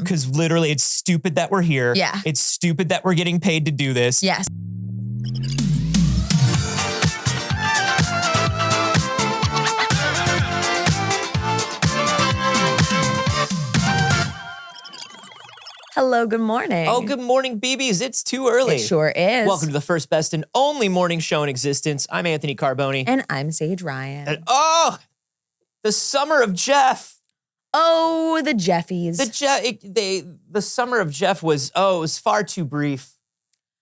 Because literally it's stupid that we're here. Yeah. It's stupid that we're getting paid to do this. Yes. Hello, good morning. Oh, good morning, BBs. It's too early. It sure is. Welcome to the first, best, and only morning show in existence. I'm Anthony Carboni. And I'm Saige Ryan. And the summer of Jeff. Oh, the Jeffies. The summer of Jeff was, it was far too brief.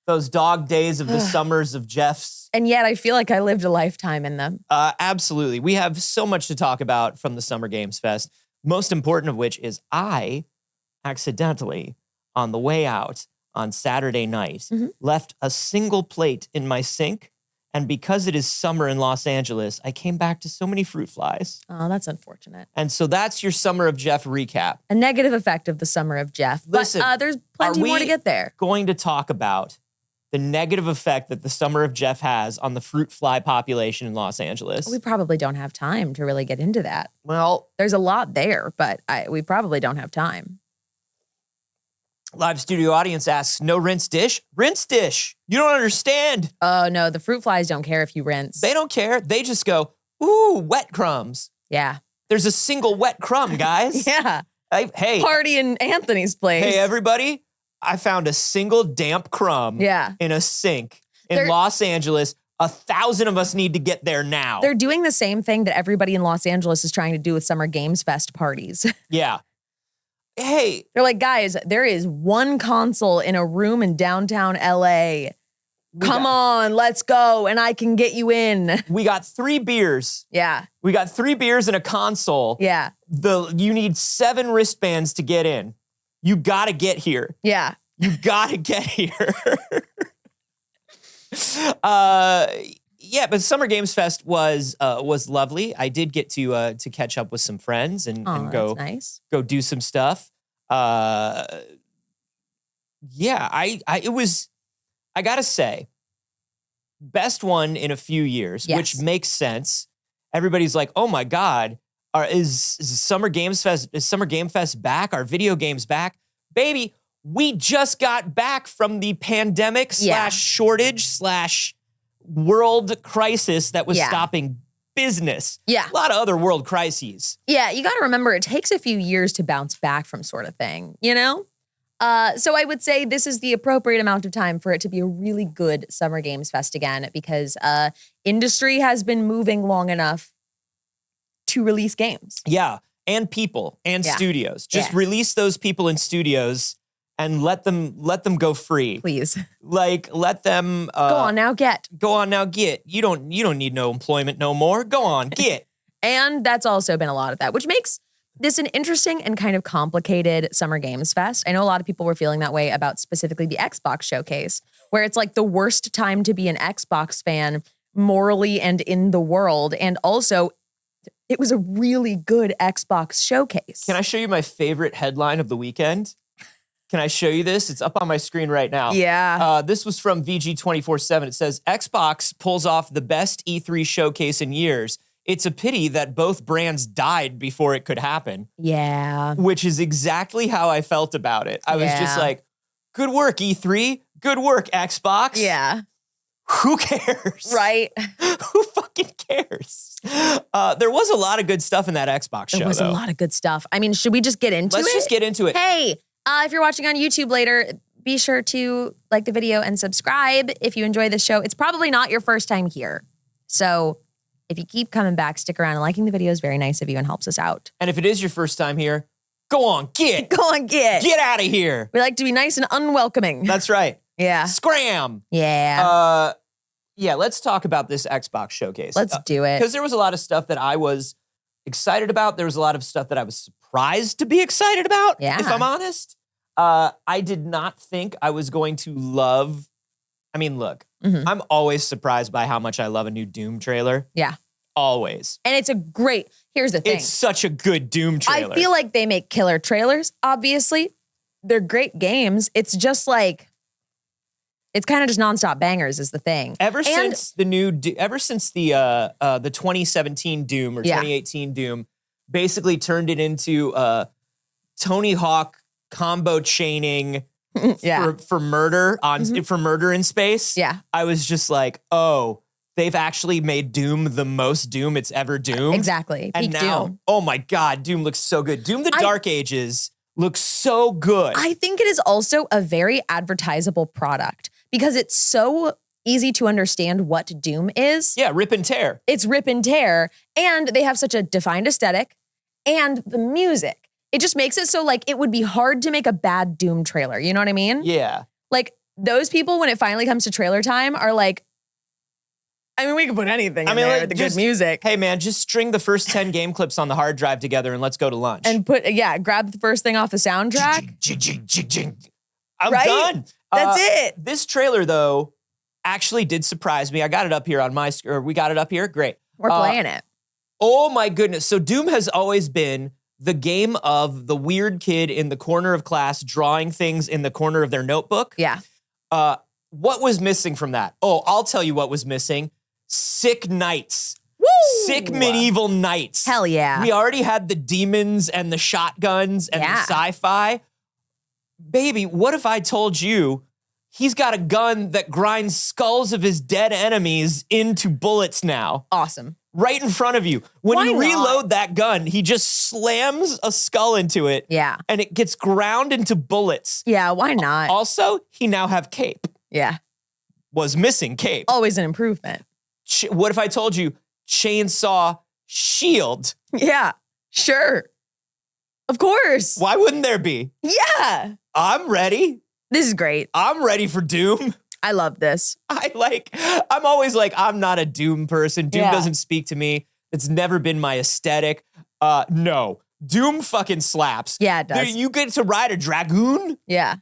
Those dog days of the summers of Jeff's. And yet I feel like I lived a lifetime in them. Absolutely. We have so much to talk about from the Summer Games Fest. Most important of which is I accidentally, on the way out on Saturday night, left a single plate in my sink. And because it is summer in Los Angeles, I came back to so many fruit flies. Oh, that's unfortunate. And so that's your Summer of Jeff recap. A negative effect of the summer of Jeff. Listen, but there's plenty more to get there. Going to talk about the negative effect that the Summer of Jeff has on the fruit fly population in Los Angeles. We probably don't have time to really get into that. Well, there's a lot there, but we probably don't have time. Live studio audience asks, no rinse dish? Rinse dish. You don't understand. Oh, no, the fruit flies don't care if you rinse. They don't care. They just go, ooh, wet crumbs. Yeah. There's a single wet crumb, guys. Yeah. Hey. Party in Anthony's place. Hey, everybody. I found a single damp crumb in a sink in Los Angeles. 1,000 of us need to get there now. They're doing the same thing that everybody in Los Angeles is trying to do with Summer Games Fest parties. Yeah. Hey. They're like, guys, there is one console in a room in downtown LA. Come on, let's go, and I can get you in. We got 3 beers. Yeah. We got 3 beers and a console. Yeah. You need 7 wristbands to get in. You gotta get here. Yeah. You gotta get here. Yeah, but Summer Games Fest was lovely. I did get to catch up with some friends and go do some stuff. Yeah, I gotta say, best one in a few years, which makes sense. Everybody's like, oh my God, is Summer Games Fest back? Are video games back? Baby, we just got back from the pandemic / shortage / world crisis that was stopping business. Yeah. A lot of other world crises. Yeah, you got to remember it takes a few years to bounce back from sort of thing, you know? So I would say this is the appropriate amount of time for it to be a really good Summer Games Fest again because industry has been moving long enough to release games. Yeah, and people and studios. Just release those people in studios and let them go free. Please. Like, let them go on now, get. Go on now, get. You don't need no employment no more. Go on, get. And that's also been a lot of that, which makes this an interesting and kind of complicated Summer Games Fest. I know a lot of people were feeling that way about specifically the Xbox showcase, where it's like the worst time to be an Xbox fan morally and in the world. And also, it was a really good Xbox showcase. Can I show you my favorite headline of the weekend? Can I show you this? It's up on my screen right now. Yeah. This was from VG247. It says, Xbox pulls off the best E3 showcase in years. It's a pity that both brands died before it could happen. Yeah. Which is exactly how I felt about it. I was just like, good work, E3. Good work, Xbox. Yeah. Who cares? Right. Who fucking cares? There was a lot of good stuff in that Xbox show, There was a lot of good stuff. I mean, should we just get into it? Let's just get into it. Hey, if you're watching on YouTube later, be sure to like the video and subscribe if you enjoy this show. It's probably not your first time here. So if you keep coming back, stick around, and liking the video is very nice of you and helps us out. And if it is your first time here, go on, get. Go on, get. Get out of here. We like to be nice and unwelcoming. That's right. Yeah. Scram. Yeah. Yeah, let's talk about this Xbox showcase. Let's do it. Because there was a lot of stuff that I was excited about. There was a lot of stuff that I was surprised to be excited about, if I'm honest. I did not think I was going to love... I mean, look, I'm always surprised by how much I love a new Doom trailer. Yeah. Always. And it's a great... Here's the thing. It's such a good Doom trailer. I feel like they make killer trailers, obviously. They're great games. It's just like... It's kind of just nonstop bangers is the thing. Ever since the 2017 Doom or 2018 Doom basically turned it into Tony Hawk combo chaining Yeah. for murder for murder in space. Yeah. I was just like, oh, they've actually made Doom the most Doom it's ever Doomed. Exactly. And Peak now, Doom. oh my God, Doom looks so good. Doom the Dark Ages looks so good. I think it is also a very advertisable product because it's so easy to understand what Doom is. Yeah, rip and tear. It's rip and tear. And they have such a defined aesthetic and the music. It just makes it so like it would be hard to make a bad Doom trailer. You know what I mean? Yeah. Like those people, when it finally comes to trailer time, are like, I mean, we can put anything in there like, with the good music. Hey man, just string the first 10 game clips on the hard drive together and let's go to lunch. And grab the first thing off the soundtrack. I'm Right? done. That's it. This trailer though actually did surprise me. I got it up here on we got it up here. Great. We're playing it. Oh my goodness. So Doom has always been the game of the weird kid in the corner of class drawing things in the corner of their notebook. Yeah. What was missing from that? Oh, I'll tell you what was missing. Sick knights. Woo! Sick medieval knights. Hell yeah. We already had the demons and the shotguns and the sci-fi. Baby, what if I told you he's got a gun that grinds skulls of his dead enemies into bullets now? Awesome. Right in front of you. When Why you not? reload that gun, he just slams a skull into it. Yeah. And it gets ground into bullets. Yeah, why not? Also, he now have cape. Yeah. Was missing cape. Always an improvement. What if I told you chainsaw shield? Yeah, sure. Of course. Why wouldn't there be? Yeah. I'm ready. This is great. I'm ready for Doom. I love this. I'm always like, I'm not a Doom person. Doom doesn't speak to me. It's never been my aesthetic. No. Doom fucking slaps. Yeah, it does. You get to ride a dragoon. Yeah.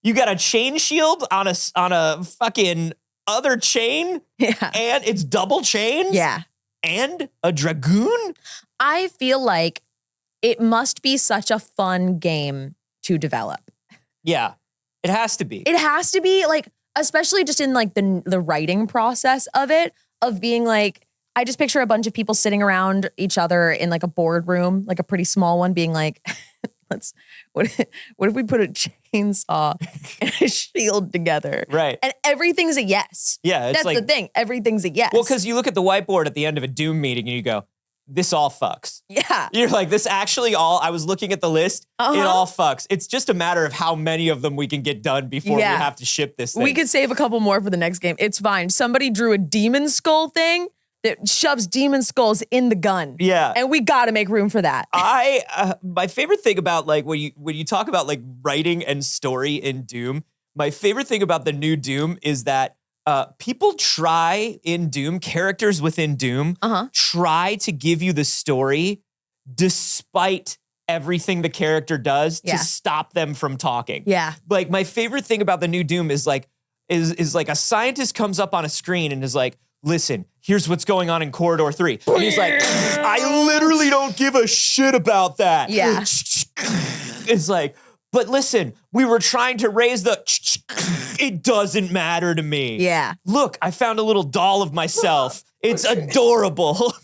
You got a chain shield on a fucking other chain. Yeah. And it's double chains. Yeah. And a dragoon. I feel like it must be such a fun game to develop. Yeah. It has to be. It has to be like, especially just in like the writing process of it, of being like, I just picture a bunch of people sitting around each other in like a boardroom, like a pretty small one, being like, what if we put a chainsaw and a shield together? Right. And everything's a yes. Yeah. That's the thing. Everything's a yes. Well, because you look at the whiteboard at the end of a Doom meeting and you go, this all fucks. Yeah. You're like, this actually I was looking at the list, it all fucks. It's just a matter of how many of them we can get done before we have to ship this thing. We could save a couple more for the next game. It's fine. Somebody drew a demon skull thing that shoves demon skulls in the gun. Yeah. And we got to make room for that. My favorite thing about like when you talk about like writing and story in Doom, my favorite thing about the new Doom is that people try in Doom, characters within Doom, try to give you the story despite everything the character does to stop them from talking. Yeah. Like my favorite thing about the new Doom is like a scientist comes up on a screen and is like, listen, here's what's going on in Corridor 3. And he's like, I literally don't give a shit about that. Yeah. It's like, but listen, we were trying to raise the, it doesn't matter to me. Yeah. Look, I found a little doll of myself. It's adorable.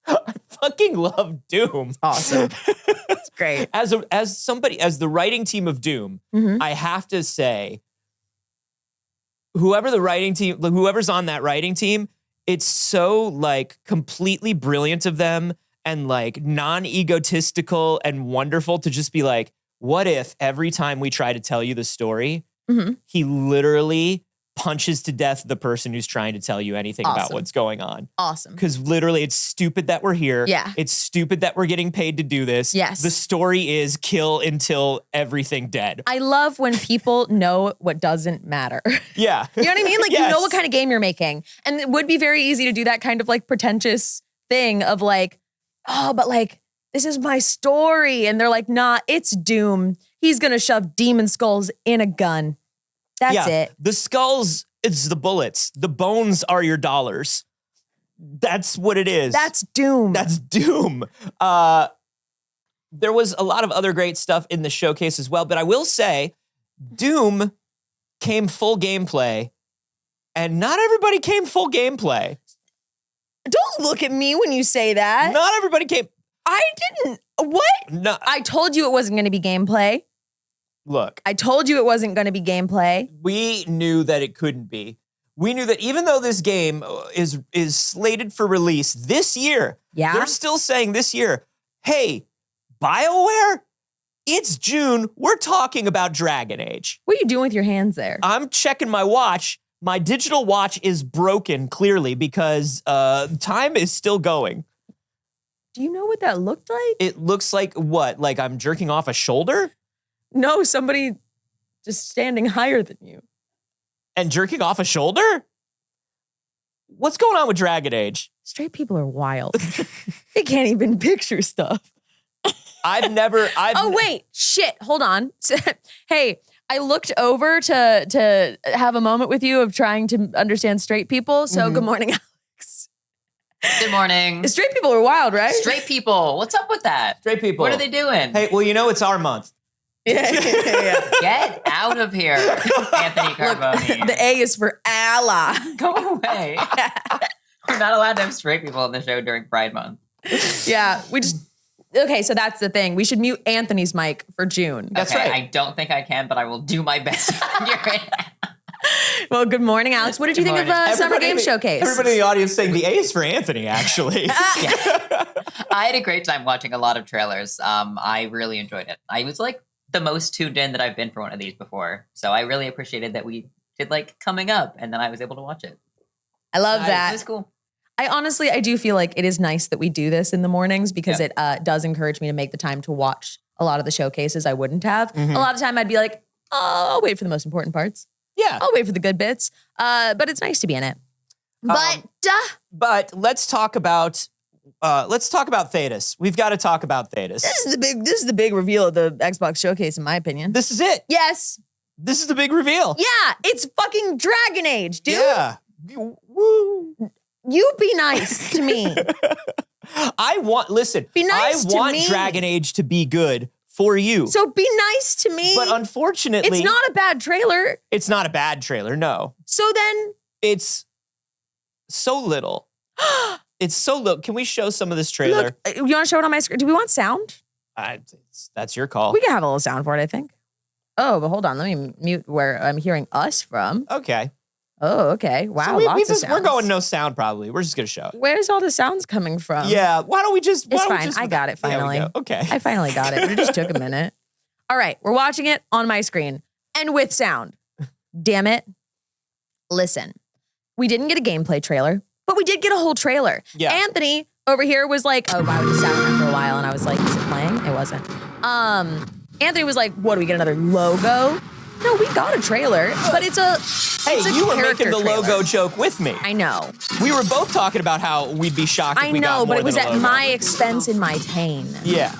I fucking love Doom. Awesome. It's great. As the writing team of Doom, I have to say, whoever's on that writing team, it's so like completely brilliant of them and like non-egotistical and wonderful to just be like, what if every time we try to tell you the story, he literally punches to death the person who's trying to tell you anything about what's going on. Awesome. Because literally it's stupid that we're here. Yeah. It's stupid that we're getting paid to do this. Yes. The story is kill until everything dead. I love when people know what doesn't matter. Yeah. You know what I mean? Like Yes. you know what kind of game you're making. And it would be very easy to do that kind of like pretentious thing of like, oh, but like, this is my story. And they're like, nah, it's Doom. He's going to shove demon skulls in a gun. That's it. The skulls, it's the bullets. The bones are your dollars. That's what it is. That's Doom. That's Doom. There was a lot of other great stuff in the showcase as well, but I will say, Doom came full gameplay, and not everybody came full gameplay. Don't look at me when you say that. Not everybody came. I didn't. What? No. I told you it wasn't going to be gameplay. Look, I told you it wasn't going to be gameplay. we knew that it couldn't be. We knew that even though this game is slated for release this year, they're still saying this year, hey, BioWare, it's June. We're talking about Dragon Age. What are you doing with your hands there? I'm checking my watch. My digital watch is broken, clearly, because time is still going. Do you know what that looked like? It looks like what? Like I'm jerking off a shoulder? No, somebody just standing higher than you. And jerking off a shoulder? What's going on with Dragon Age? Straight people are wild. They can't even picture stuff. Oh, wait. Shit. Hold on. Hey, I looked over to have a moment with you of trying to understand straight people. So good morning, Alex. Good morning. Straight people are wild, right? Straight people. What's up with that? Straight people. What are they doing? Hey, well, it's our month. Yeah. Get out of here, Anthony Carboni. Look, the A is for Allah. Go away. We're not allowed to have straight people on the show during Pride Month. Yeah, okay, so that's the thing. We should mute Anthony's mic for June. That's okay, right. I don't think I can, but I will do my best. Well, good morning, Alex. What did you think of Summer Game Showcase? Everybody in the audience saying the A is for Anthony, actually. I had a great time watching a lot of trailers. I really enjoyed it. I was like the most tuned in that I've been for one of these before. So I really appreciated that we did like coming up and then I was able to watch it. I love that. It was cool. I do feel like it is nice that we do this in the mornings because it does encourage me to make the time to watch a lot of the showcases I wouldn't have. A lot of the time I'd be like, oh, I'll wait for the most important parts. Yeah. I'll wait for the good bits. But it's nice to be in it. But let's talk about Thetis. We've got to talk about Thetis. This is the big reveal of the Xbox showcase, in my opinion. This is it. Yes. This is the big reveal. Yeah, it's fucking Dragon Age, dude. Yeah. Woo. You be nice to me. Be nice to want me. Dragon Age to be good for you. So be nice to me. But unfortunately, it's not a bad trailer. It's not a bad trailer, no. So then it's so little. It's so little. Can we show some of this trailer? Look, you want to show it on my screen? Do we want sound? That's your call. We can have a little sound for it, I think. Oh, but hold on. Let me mute where I'm hearing us from. Okay. Oh, okay. Wow, so lots of sounds. We're going no sound probably. We're just going to show it. Where's all the sounds coming from? Yeah. Why don't we just... It's fine. I got it finally. Okay. I finally got it. But it just took a minute. All right. We're watching it on my screen and with sound. Damn it. Listen. We didn't get a gameplay trailer, but we did get a whole trailer. Yeah. Anthony over here was like, oh, wow, we just sat on it for a while. And I was like, is it playing? It wasn't. Anthony was like, what, do we get another logo? No, we got a trailer, but it's a you were making the trailer. logo joke with me. I know. We were both talking about how we'd be shocked if we got more but it was than a at logo. my expense and my pain. Yeah.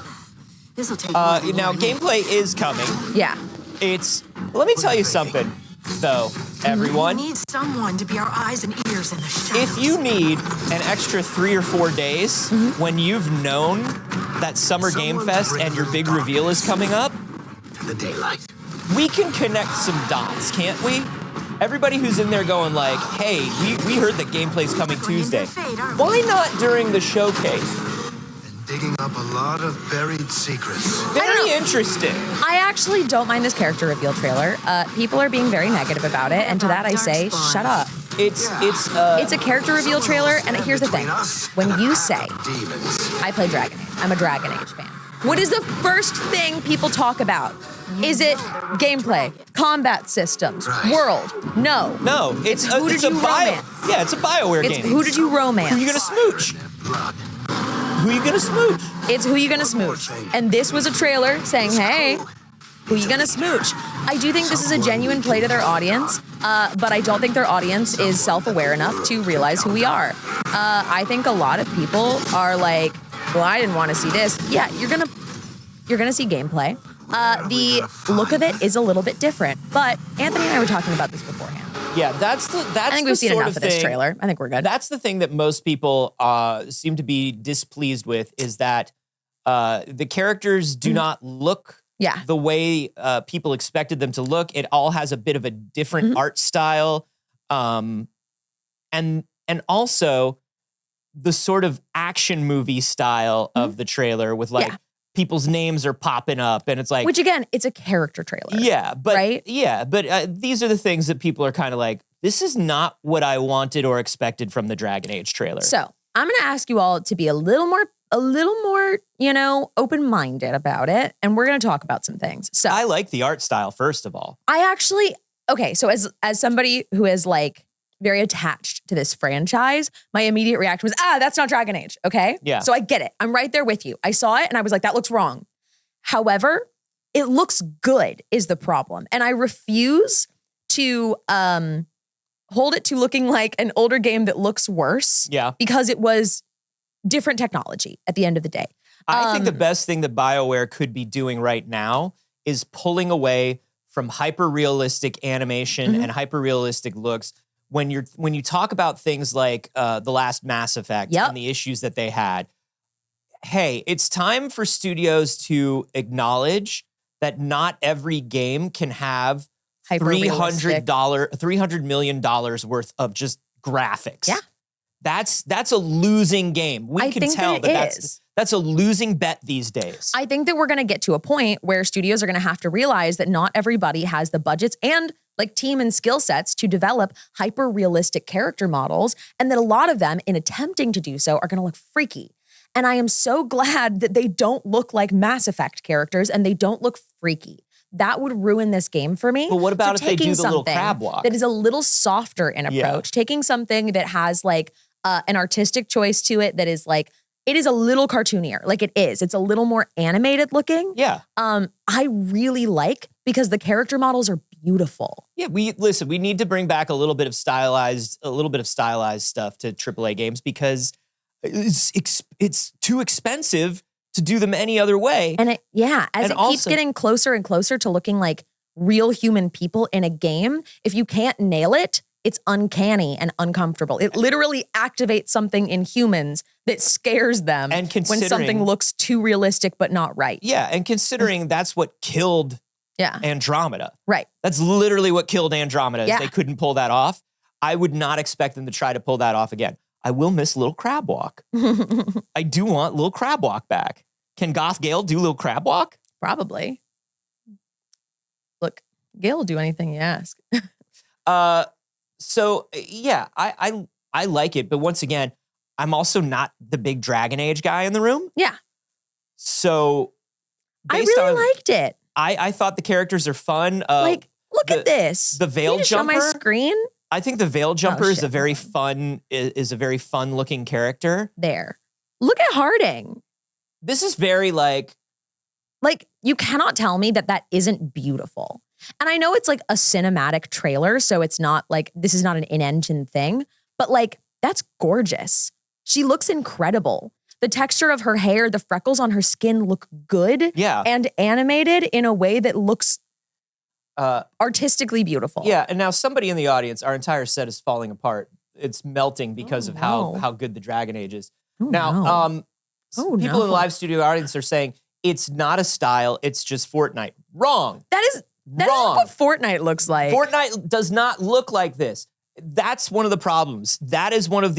This'll take now, gameplay is coming. Yeah. Let me tell you something, though, everyone. We need someone to be our eyes and ears in the shadows. If you need an extra 3 or 4 days when you've known that Summer Game Fest and your big reveal is coming up, the daylight. we can connect some dots, can't we? Everybody who's in there going like, hey, we heard that gameplay's coming Tuesday. Why not during the showcase? And digging up a lot of buried secrets. Very interesting. I actually don't mind this character reveal trailer. People are being very negative about it, and to that I say, shut up. It's a character reveal trailer, and here's the thing. When you say, I play Dragon Age, I'm a Dragon Age fan, what is the first thing people talk about? Is it gameplay, combat systems, world? No. No, it's who did you romance? Yeah, it's a BioWare game. It's who did you romance? Who you gonna smooch? Who you gonna smooch? It's who you gonna smooch. And this was a trailer saying, hey, who you gonna smooch? I do think this is a genuine play to their audience, but I don't think their audience is self-aware enough to realize who we are. I think a lot of people are like, well, I didn't want to see this. Yeah, you're gonna see gameplay. The look of it is a little bit different, but Anthony and I were talking about this beforehand. Yeah, that's I think we've seen enough of this trailer. I think we're good. That's the thing that most people seem to be displeased with is that the characters do not look the way people expected them to look. It all has a bit of a different art style, and also the sort of action movie style of the trailer with like people's names are popping up, and it's like, Which again, it's a character trailer. yeah, but right? These are the things that people are kind of like, this is not what I wanted or expected from the Dragon Age trailer. So I'm going to ask you all to be a little more, open-minded about it. And we're going to talk about some things. So I like the art style, first of all. So as somebody who is like very attached to this franchise, my immediate reaction was, that's not Dragon Age. Okay. Yeah. So I get it. I'm right there with you. I saw it and I was like, that looks wrong. However, it looks good is the problem. And I refuse to, hold it to looking like an older game that looks worse. Yeah. Because it was different technology at the end of the day. I think the best thing that BioWare could be doing right now is pulling away from hyper-realistic animation and hyper-realistic looks. When you talk about things like the last Mass Effect and the issues that they had, hey, it's time for studios to acknowledge that not every game can have $300 million worth of just graphics. Yeah. That's a losing game. We can tell that's a losing bet these days. I think that we're going to get to a point where studios are going to have to realize that not everybody has the budgets and like team and skill sets to develop hyper realistic character models, and that a lot of them, in attempting to do so, are going to look freaky. And I am so glad that they don't look like Mass Effect characters and they don't look freaky. That would ruin this game for me. But what about So if they do taking the little something crab walk? that is a little softer in approach, taking something that has like an artistic choice to it that is like, it is a little cartoonier. Like it is. It's a little more animated looking. Yeah. I really like because the character models are beautiful. Yeah, we need to bring back a little bit of stylized stuff to AAA games because it's too expensive to do them any other way. And it keeps getting closer and closer to looking like real human people in a game, if you can't nail it, it's uncanny and uncomfortable. It literally activates something in humans that scares them and when something looks too realistic but not right. Yeah, and considering that's what killed Andromeda. Right. That's literally what killed Andromeda. Yeah. They couldn't pull that off. I would not expect them to try to pull that off again. I will miss Little Crab Walk. I do want Little Crab Walk back. Can Goth Gale do Little Crab Walk? Probably. Look, Gale will do anything you ask. So yeah, I like it, but once again, I'm also not the big Dragon Age guy in the room. Yeah. So I really liked it. I thought the characters are fun. Look at this. The Veil Jumper. Show my screen. I think the Veil Jumper is a very fun looking character. There. Look at Harding. This is very like you cannot tell me that isn't beautiful. And I know it's like a cinematic trailer, so it's not like, this is not an in-engine thing, but like, that's gorgeous. She looks incredible. The texture of her hair, the freckles on her skin look good. Yeah. And animated in a way that looks artistically beautiful. Yeah, and now somebody in the audience, our entire set is falling apart. It's melting because of how good the Dragon Age is. People in the live studio audience are saying, it's not a style, it's just Fortnite. Wrong. That is what Fortnite looks like. Fortnite does not look like this. That's one of the problems. That is one of,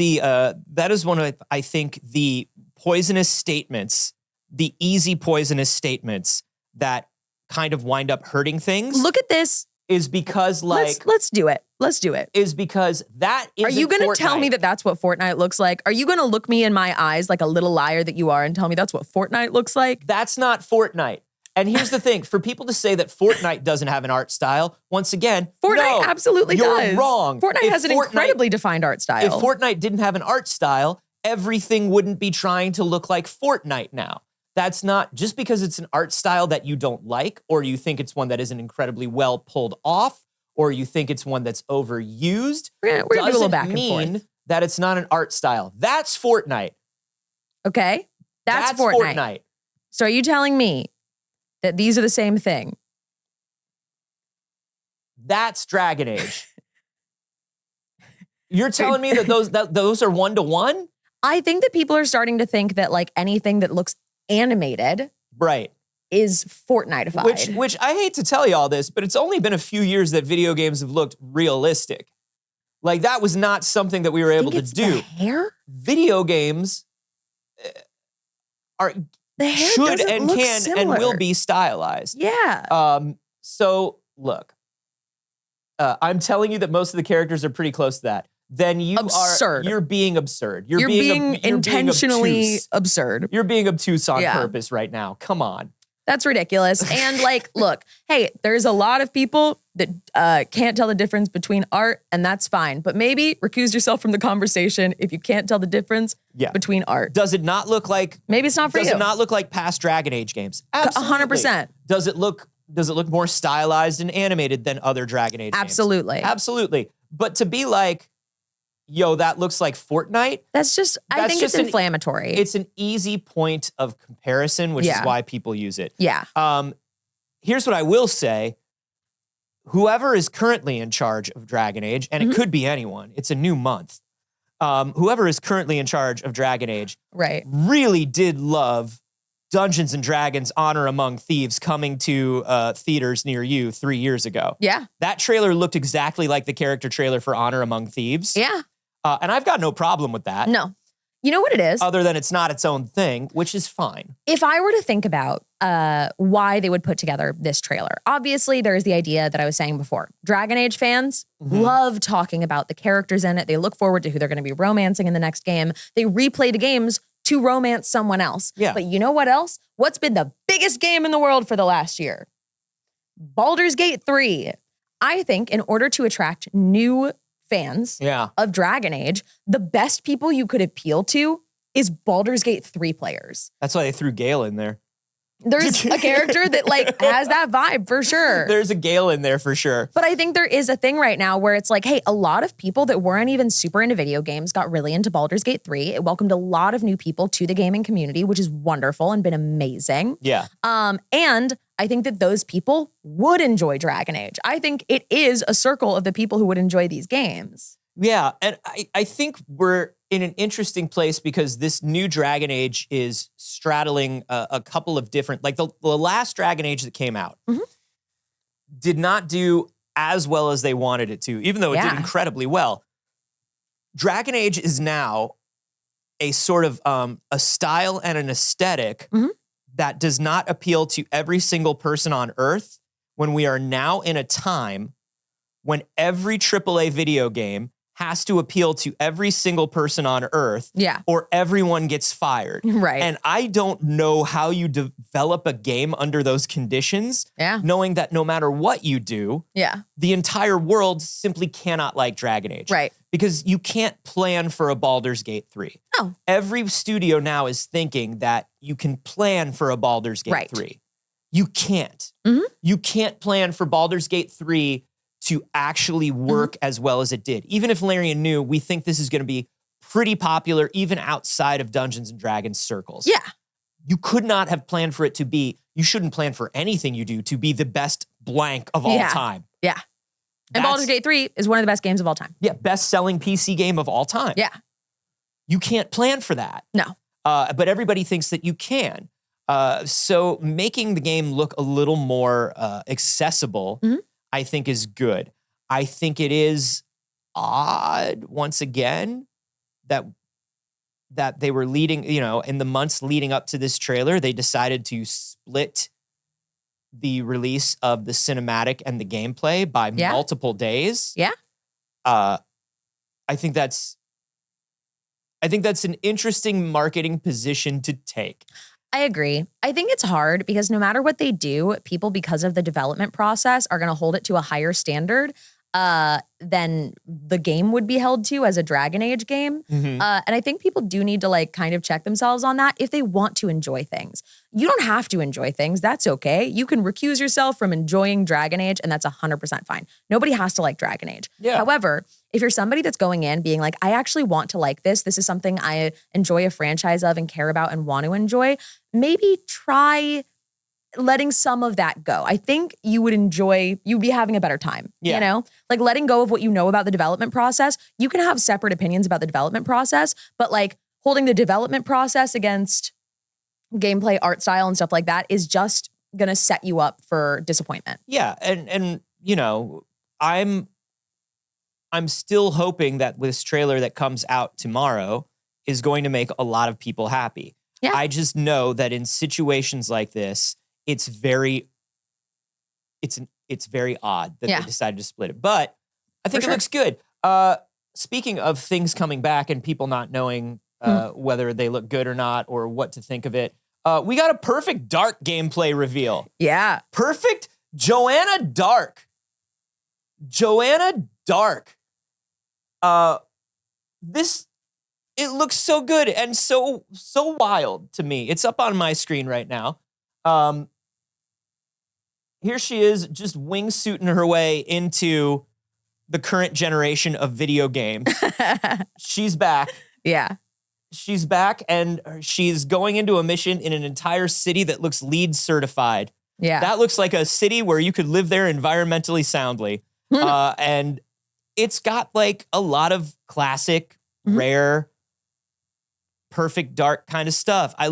I think, the poisonous statements, the easy poisonous statements that kind of wind up hurting things. Look at this. Is because let's do it. Let's do it. Is because that isn't Are you going to Fortnite. tell me that that's what Fortnite looks like? Are you going to look me in my eyes like a little liar that you are and tell me that's what Fortnite looks like? That's not Fortnite. And here's the thing, for people to say that Fortnite doesn't have an art style, once again, Fortnite absolutely does. You're wrong. Fortnite has an incredibly defined art style. If Fortnite didn't have an art style, everything wouldn't be trying to look like Fortnite now. That's not, just because it's an art style that you don't like, or you think it's one that isn't incredibly well pulled off, or you think it's one that's overused, we're gonna do a little back doesn't and mean forth. that it's not an art style. That's Fortnite. Okay? That's Fortnite. So are you telling me that these are the same thing? That's Dragon Age. You're telling me that those are one-to-one? I think that people are starting to think that like anything that looks animated right is Fortnite-ified. Which I hate to tell you all this, but it's only been a few years that video games have looked realistic. Like that was not something that we were able to do. The hair? Video games The hair should doesn't and look can and will similar. be stylized. Yeah. So look, I'm telling you that most of the characters are pretty close to that. Then you're being absurd. You're being you're intentionally being obtuse. absurd. You're being obtuse on Yeah. purpose right now. Come on. That's ridiculous. And like, look, hey, there's a lot of people that can't tell the difference between art, and that's fine. But maybe recuse yourself from the conversation if you can't tell the difference between art. Does it not look like? Maybe it's not for you. Does it not look like past Dragon Age games? Absolutely. 100%. Does it look more stylized and animated than other Dragon Age Absolutely. games? Absolutely. But to be like, yo, that looks like Fortnite. I think it's inflammatory. It's an easy point of comparison, which is why people use it. Yeah. Here's what I will say. Whoever is currently in charge of Dragon Age, and it could be anyone, it's a new month. Whoever is currently in charge of Dragon Age really did love Dungeons and Dragons Honor Among Thieves coming to theaters near you 3 years ago. Yeah. That trailer looked exactly like the character trailer for Honor Among Thieves. Yeah. And I've got no problem with that. No. You know what it is? Other than it's not its own thing, which is fine. If I were to think about why they would put together this trailer, obviously there's the idea that I was saying before. Dragon Age fans love talking about the characters in it. They look forward to who they're going to be romancing in the next game. They replay the games to romance someone else. Yeah. But you know what else? What's been the biggest game in the world for the last year? Baldur's Gate 3. I think in order to attract new fans of Dragon Age, the best people you could appeal to is Baldur's Gate 3 players. That's why they threw Gale in there. There's a character that like has that vibe for sure. There's a Gale in there for sure. But I think there is a thing right now where it's like, hey, a lot of people that weren't even super into video games got really into Baldur's Gate 3. It welcomed a lot of new people to the gaming community, which is wonderful and been amazing. Yeah. And I think that those people would enjoy Dragon Age. I think it is a circle of the people who would enjoy these games. Yeah, and I think we're in an interesting place because this new Dragon Age is straddling a couple of different, like the last Dragon Age that came out did not do as well as they wanted it to, even though it did incredibly well. Dragon Age is now a sort of a style and an aesthetic that does not appeal to every single person on Earth when we are now in a time when every AAA video game has to appeal to every single person on Earth or everyone gets fired. Right. And I don't know how you develop a game under those conditions, knowing that no matter what you do, the entire world simply cannot like Dragon Age. Right. Because you can't plan for a Baldur's Gate 3. No. Every studio now is thinking that you can plan for a Baldur's Gate 3. You can't. You can't plan for Baldur's Gate 3 to actually work as well as it did. Even if Larian knew, we think this is going to be pretty popular even outside of Dungeons and Dragons circles. Yeah. You could not have planned for it to be, you shouldn't plan for anything you do to be the best blank of all time. Yeah. And Baldur's Gate 3 is one of the best games of all time. Yeah, best-selling PC game of all time. Yeah. You can't plan for that. No. But everybody thinks that you can. So making the game look a little more accessible, I think is good. I think it is odd, once again, that they were leading, in the months leading up to this trailer, they decided to split the release of the cinematic and the gameplay by multiple days. Yeah. I think that's an interesting marketing position to take. I agree. I think it's hard because no matter what they do, people, because of the development process, are going to hold it to a higher standard than the game would be held to as a Dragon Age game. And I think people do need to kind of check themselves on that if they want to enjoy things. You don't have to enjoy things. That's okay. You can recuse yourself from enjoying Dragon Age, and that's 100% fine. Nobody has to like Dragon Age. Yeah. However, if you're somebody that's going in being like, I actually want to like this is something I enjoy a franchise of and care about and want to enjoy, maybe try letting some of that go. I think you'd be having a better time, Like letting go of what you know about the development process. You can have separate opinions about the development process, but holding the development process against gameplay, art style, and stuff like that is just going to set you up for disappointment. Yeah. And I'm still hoping that this trailer that comes out tomorrow is going to make a lot of people happy. Yeah. I just know that in situations like this, it's very odd that Yeah. they decided to split it. But I think For it sure. looks good. Speaking of things coming back and people not knowing whether they look good or not or what to think of it, we got a Perfect Dark gameplay reveal. Yeah. Perfect Joanna Dark. Joanna Dark. It looks so good and so wild to me. It's up on my screen right now. Here she is, just wingsuiting her way into the current generation of video games. She's back. Yeah. She's back, and she's going into a mission in an entire city that looks LEED certified. Yeah. That looks like a city where you could live there environmentally soundly. And it's got like a lot of classic, rare, Perfect Dark kind of stuff. I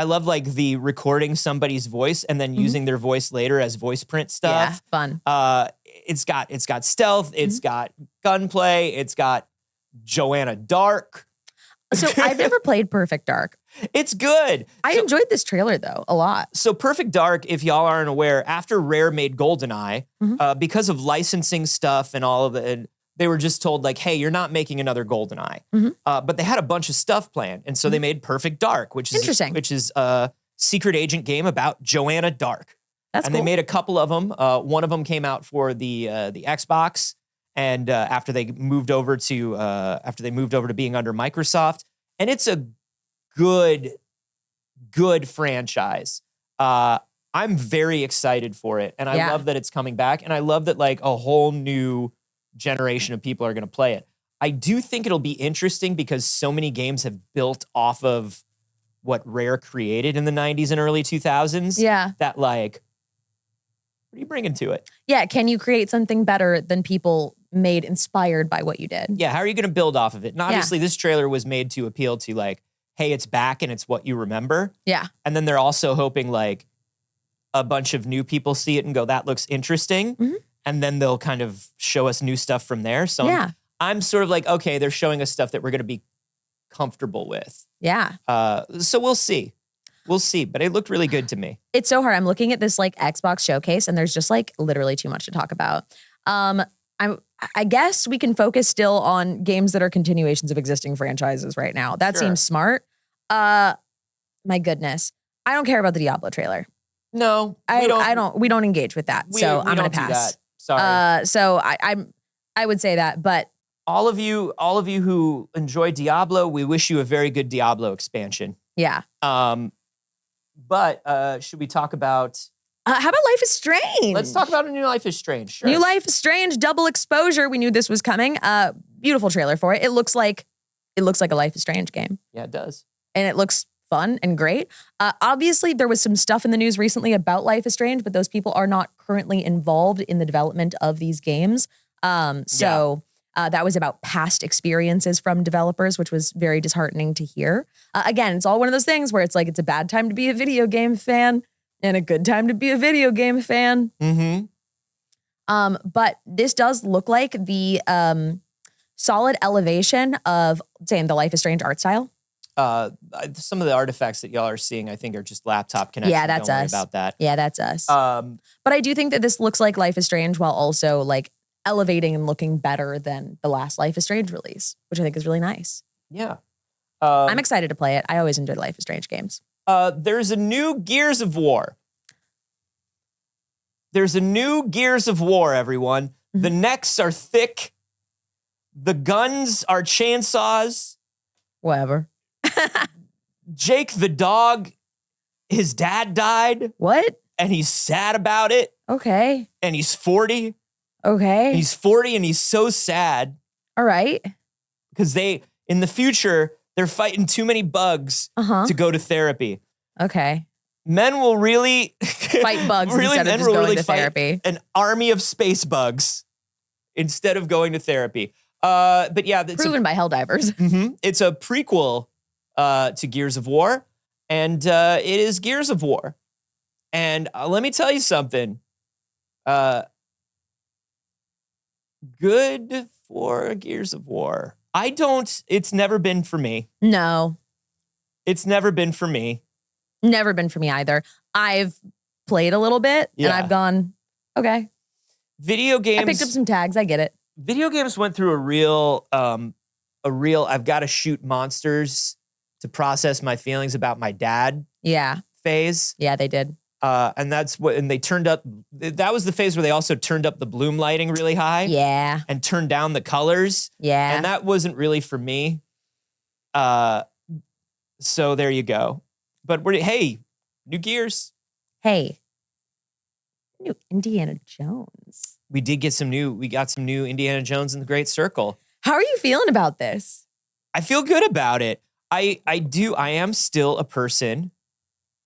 love like the recording somebody's voice and then using their voice later as voice print Yeah. stuff. Fun. It's got stealth, it's got gunplay, it's got Joanna Dark. So I've never played Perfect Dark. It's good. I enjoyed this trailer though a lot. So Perfect Dark, if y'all aren't aware, after Rare made GoldenEye, because of licensing stuff and all of it, they were just told like, hey, you're not making another GoldenEye. But they had a bunch of stuff planned. And so they made Perfect Dark, which is a secret agent game about Joanna Dark. That's and cool. they made a couple of them. One of them came out for the Xbox. And after they moved over to being under Microsoft, and it's a good franchise. I'm very excited for it, and I love that it's coming back, and I love that like a whole new generation of people are going to play it. I do think it'll be interesting because so many games have built off of what Rare created in the 90s and early 2000s. Yeah. That like, what are you bringing to it? Yeah. Can you create something better than people made inspired by what you did? Yeah, how are you going to build off of it? And obviously this trailer was made to appeal to like, hey, it's back and it's what you remember. Yeah. And then they're also hoping like a bunch of new people see it and go, that looks interesting. And then they'll kind of show us new stuff from there. So I'm sort of like, okay, they're showing us stuff that we're going to be comfortable with. Yeah. So we'll see. We'll see. But it looked really good to me. It's so hard. I'm looking at this like Xbox showcase and there's just like literally too much to talk about. I guess we can focus still on games that are continuations of existing franchises right now. That seems smart. My goodness. I don't care about the Diablo trailer. No, we don't engage with that. So I'm going to pass. Sorry. So I would say that, but all of you who enjoy Diablo, we wish you a very good Diablo expansion. yeah. But should we talk about How about Life is Strange? Let's talk about a New Life is Strange. Sure. New Life is Strange, double exposure. We knew this was coming. Beautiful trailer for it. It looks like a Life is Strange game. Yeah, it does. And it looks fun and great. Obviously, there was some stuff in the news recently about Life is Strange, but those people are not currently involved in the development of these games. That was about past experiences from developers, which was very disheartening to hear. Again, it's all one of those things where it's like it's a bad time to be a video game fan and a good time to be a video game fan. But this does look like the solid elevation of, saying, the Life is Strange art style. Some of the artifacts that y'all are seeing, I think, are just laptop connections. Yeah, that's Don't worry us. about that. Yeah, that's us. But I do think that this looks like Life is Strange while also like elevating and looking better than the last Life is Strange release, which I think is really nice. Yeah. I'm excited to play it. I always enjoy Life is Strange games. There's a new Gears of War. There's a new Gears of War, everyone. The necks are thick. The guns are chainsaws. Whatever. Jake the dog, his dad died. What? And he's sad about it. Okay. And he's 40. Okay. He's 40 and he's so sad All right. because in the future, they're fighting too many bugs to go to therapy. Okay. Men will really Fight bugs instead of just going to therapy. An army of space bugs instead of going to therapy. But yeah, Proven by Helldivers. It's a prequel to Gears of War, and it is Gears of War. And let me tell you something. Good for Gears of War. It's never been for me. No. It's never been for me. Never been for me either. I've played a little bit and Yeah. I've gone, okay. Video games. I picked up some tags. I get it. Video games went through a real I've got to shoot monsters to process my feelings about my dad Yeah. phase. Yeah, they did. And they turned up, that was the phase where they also turned up the bloom lighting really high. Yeah. And turned down the colors. Yeah. And that wasn't really for me. So there you go. But hey, new gears. Hey. New Indiana Jones. We got some new Indiana Jones and the Great Circle. How are you feeling about this? I feel good about it. I am still a person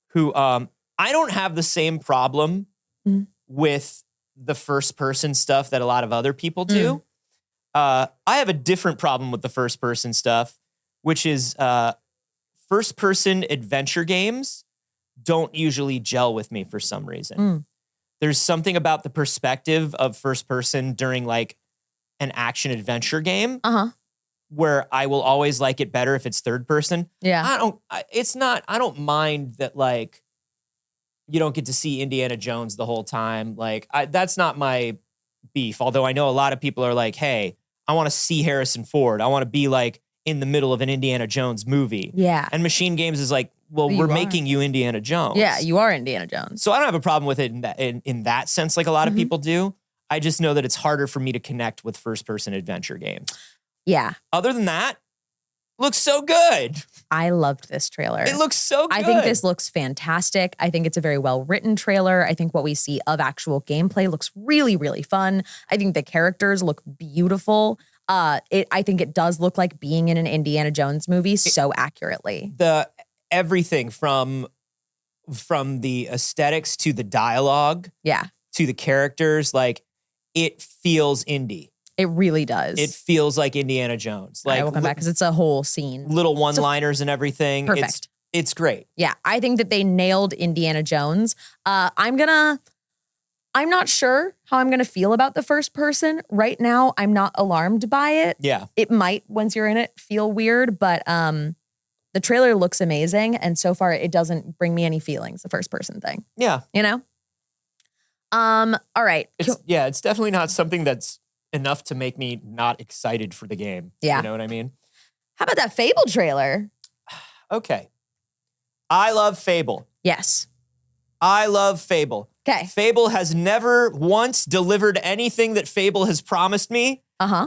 who I don't have the same problem with the first person stuff that a lot of other people do. I have a different problem with the first person stuff, which is first person adventure games don't usually gel with me for some reason. There's something about the perspective of first person during like an action adventure game where I will always like it better if it's third person. Yeah. I don't mind that like you don't get to see Indiana Jones the whole time. Like that's not my beef. Although I know a lot of people are like, hey, I want to see Harrison Ford. I want to be like in the middle of an Indiana Jones movie. Yeah. And Machine Games is like, well, we're making you Indiana Jones. Yeah, you are Indiana Jones. So I don't have a problem with it in that sense, like a lot of people do. I just know that it's harder for me to connect with first-person adventure games. Yeah. Other than that, looks so good. I loved this trailer. It looks so good. I think this looks fantastic. I think it's a very well-written trailer. I think what we see of actual gameplay looks really, really fun. I think the characters look beautiful. I think it does look like being in an Indiana Jones movie so accurately. Everything from the aesthetics to the dialogue, to the characters, like it feels indie. It really does. It feels like Indiana Jones. Like I will come back because it's a whole scene. Little one-liners and everything. Perfect. It's great. Yeah, I think that they nailed Indiana Jones. I'm not sure how I'm gonna feel about the first person. Right now, I'm not alarmed by it. Yeah. It might, once you're in it, feel weird, but the trailer looks amazing, and so far it doesn't bring me any feelings, the first person thing. Yeah. You know? All right. It's definitely not something that's enough to make me not excited for the game. Yeah. You know what I mean? How about that Fable trailer? Okay. I love Fable. Yes. I love Fable. Okay. Fable has never once delivered anything that Fable has promised me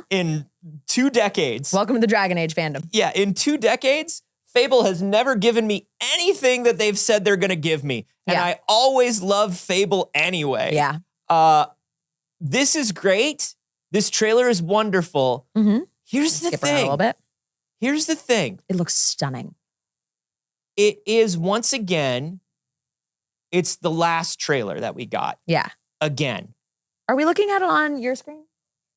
in 2 decades. Welcome to the Dragon Age fandom. Yeah, in 2 decades, Fable has never given me anything that they've said they're going to give me. And I always love Fable anyway. Yeah. This is great. This trailer is wonderful. Here's the Skip around a thing. little bit. Here's the thing. It looks stunning. It is, once again, it's the last trailer that we got. Yeah. Again. Are we looking at it on your screen?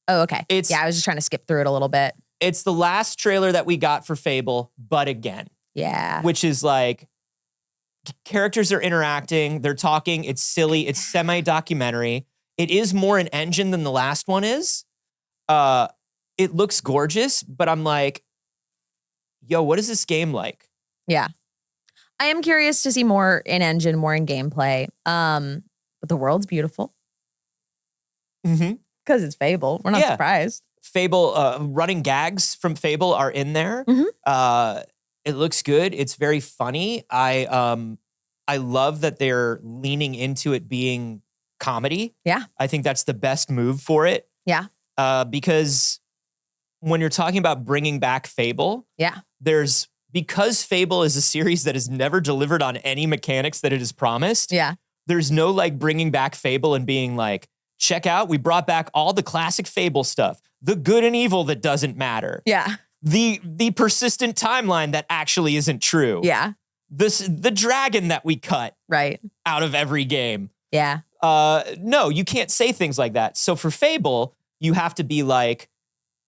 Oh, okay. I was just trying to skip through it a little bit. It's the last trailer that we got for Fable, but again. Yeah. Which is like, characters are interacting, they're talking, it's silly, it's semi-documentary. It is more an engine than the last one is. It looks gorgeous, but I'm like, yo, what is this game like? Yeah. I am curious to see more in engine, more in gameplay. But the world's beautiful. Because it's Fable. We're not surprised. Fable, running gags from Fable are in there. It looks good. It's very funny. I love that they're leaning into it being comedy. Yeah. I think that's the best move for it. Yeah. Because when you're talking about bringing back Fable, because Fable is a series that has never delivered on any mechanics that it has promised. Yeah. There's no like bringing back Fable and being like, check out, we brought back all the classic Fable stuff. The good and evil that doesn't matter. Yeah. The persistent timeline that actually isn't true. Yeah. The dragon that we cut out of every game. Yeah. No, you can't say things like that. So for Fable, you have to be like,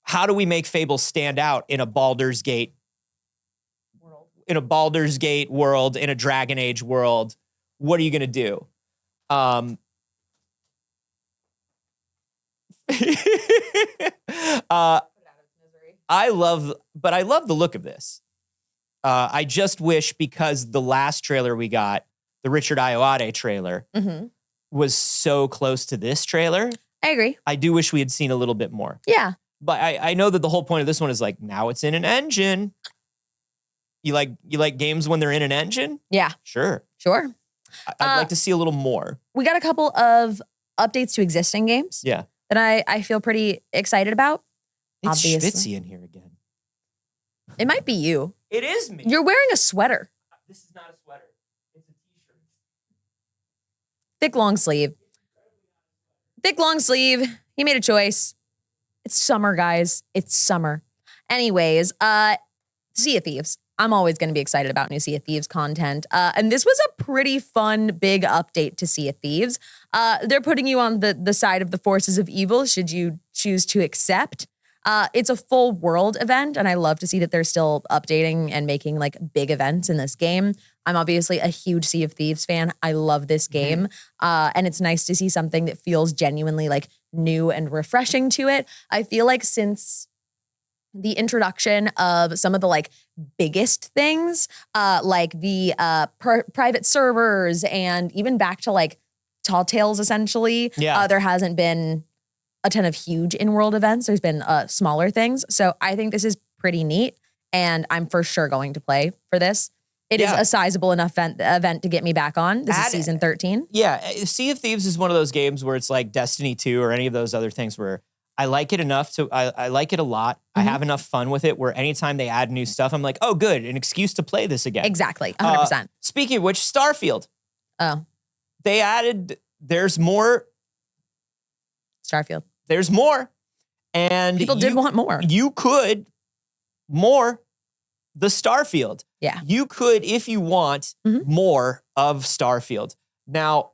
how do we make Fable stand out in a Baldur's Gate world, in a Dragon Age world? What are you gonna do? I love the look of this. I just wish, because the last trailer we got, the Richard Ayoade trailer, was so close to this trailer. I agree. I do wish we had seen a little bit more. Yeah. But I know that the whole point of this one is like, now it's in an engine. You like games when they're in an engine? Yeah. Sure. I'd like to see a little more. We got a couple of updates to existing games. Yeah. That I feel pretty excited about. It's Obviously. Schwitzy in here again. It might be you. It is me. You're wearing a sweater. This is not a sweater. It's a t-shirt. Thick long sleeve. Thick long sleeve. He made a choice. It's summer, guys. It's summer. Anyways, Sea of Thieves. I'm always going to be excited about new Sea of Thieves content. And this was a pretty fun, big update to Sea of Thieves. They're putting you on the side of the forces of evil, should you choose to accept. It's a full world event, and I love to see that they're still updating and making like big events in this game. I'm obviously a huge Sea of Thieves fan. I love this game. And it's nice to see something that feels genuinely like new and refreshing to it. I feel like since the introduction of some of the like biggest things, like the private servers and even back to like Tall Tales essentially, there hasn't been a ton of huge in-world events. There's been smaller things. So I think this is pretty neat, and I'm for sure going to play for this. It is a sizable enough event to get me back on. This is season 13. Yeah, Sea of Thieves is one of those games where it's like Destiny 2 or any of those other things where I like it enough to, I like it a lot. I have enough fun with it where anytime they add new stuff, I'm like, oh, good, an excuse to play this again. Exactly, 100%. Speaking of which, Starfield. Oh. They added, there's more. Starfield. There's more. And people did want more. You could more the Starfield. Yeah. You could, if you want, more of Starfield. Now,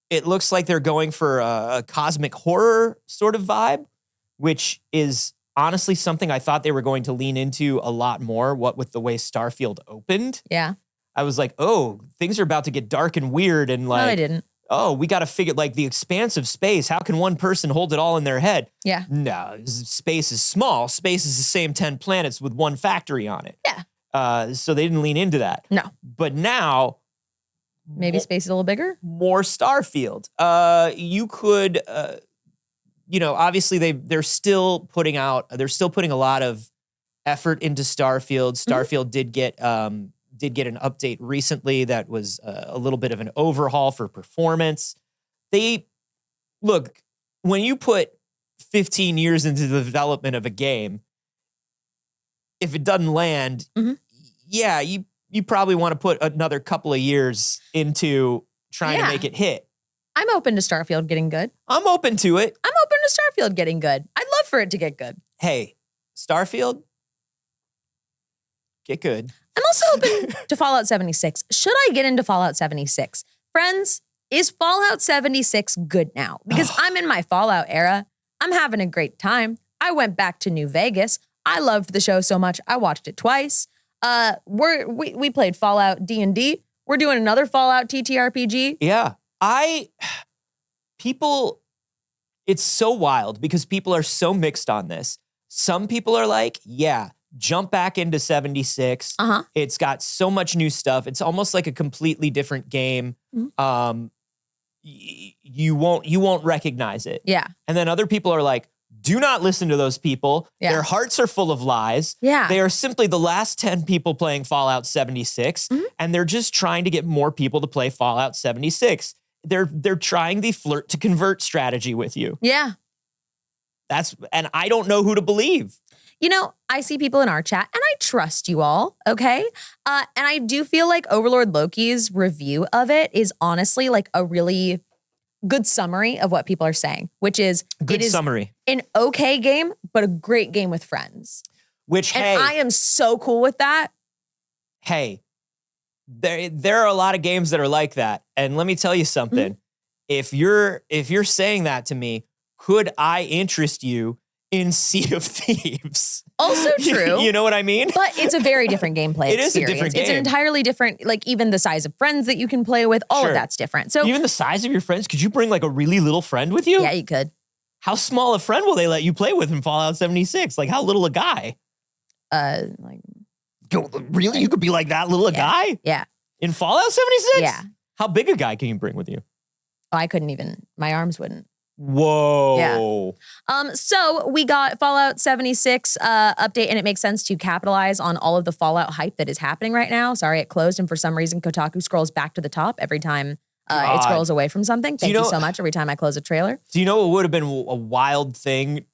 it looks like they're going for a cosmic horror sort of vibe, which is honestly something I thought they were going to lean into a lot more, what with the way Starfield opened. Yeah. I was like, oh, things are about to get dark and weird and like, no, they didn't. Oh, we got to figure like the expanse of space. How can one person hold it all in their head? Yeah. No, space is small. Space is the same 10 planets with one factory on it. Yeah. So they didn't lean into that. No. But now, maybe space is a little bigger. More Starfield. You could, obviously they're still putting a lot of effort into Starfield. Starfield did get an update recently that was a little bit of an overhaul for performance. Look, when you put 15 years into the development of a game, if it doesn't land, yeah, you probably want to put another couple of years into trying to make it hit. I'm open to Starfield getting good. I'm open to it. I'm open to Starfield getting good. I'd love for it to get good. Hey, Starfield, get good. I'm also open to Fallout 76. Should I get into Fallout 76? Friends, is Fallout 76 good now? Because I'm in my Fallout era. I'm having a great time. I went back to New Vegas. I loved the show so much, I watched it twice. We played Fallout D&D. We're doing another Fallout TTRPG. Yeah. It's so wild because people are so mixed on this. Some people are like, yeah, jump back into 76. It's got so much new stuff. It's almost like a completely different game. You won't recognize it. Yeah. And then other people are like, do not listen to those people. Yeah. Their hearts are full of lies. Yeah. They are simply the last 10 people playing Fallout 76, and they're just trying to get more people to play Fallout 76. They're trying the flirt to convert strategy with you. Yeah. And I don't know who to believe. You know, I see people in our chat, and I trust you all, okay? And I do feel like Overlord Loki's review of it is honestly like a really good summary of what people are saying, which is Good summary. An okay game, but a great game with friends. And I am so cool with that. Hey, there are a lot of games that are like that. And let me tell you something. If you're saying that to me, could I interest you in Sea of Thieves? Also true. You know what I mean? But it's a very different gameplay It experience. is a different game. It's an entirely different, like even the size of friends that you can play with, all of that's different. So even the size of your friends, could you bring like a really little friend with you? Yeah, you could. How small a friend will they let you play with in Fallout 76? Like how little a guy? Like Really? You could be like that little guy Yeah. in Fallout 76? Yeah. How big a guy can you bring with you? Oh, I couldn't even, my arms wouldn't. Whoa. So we got Fallout 76 update, and it makes sense to capitalize on all of the Fallout hype that is happening right now. Sorry, it closed, and for some reason, Kotaku scrolls back to the top every time it scrolls away from something. Thank you so much every time I close a trailer. Do you know what would have been a wild thing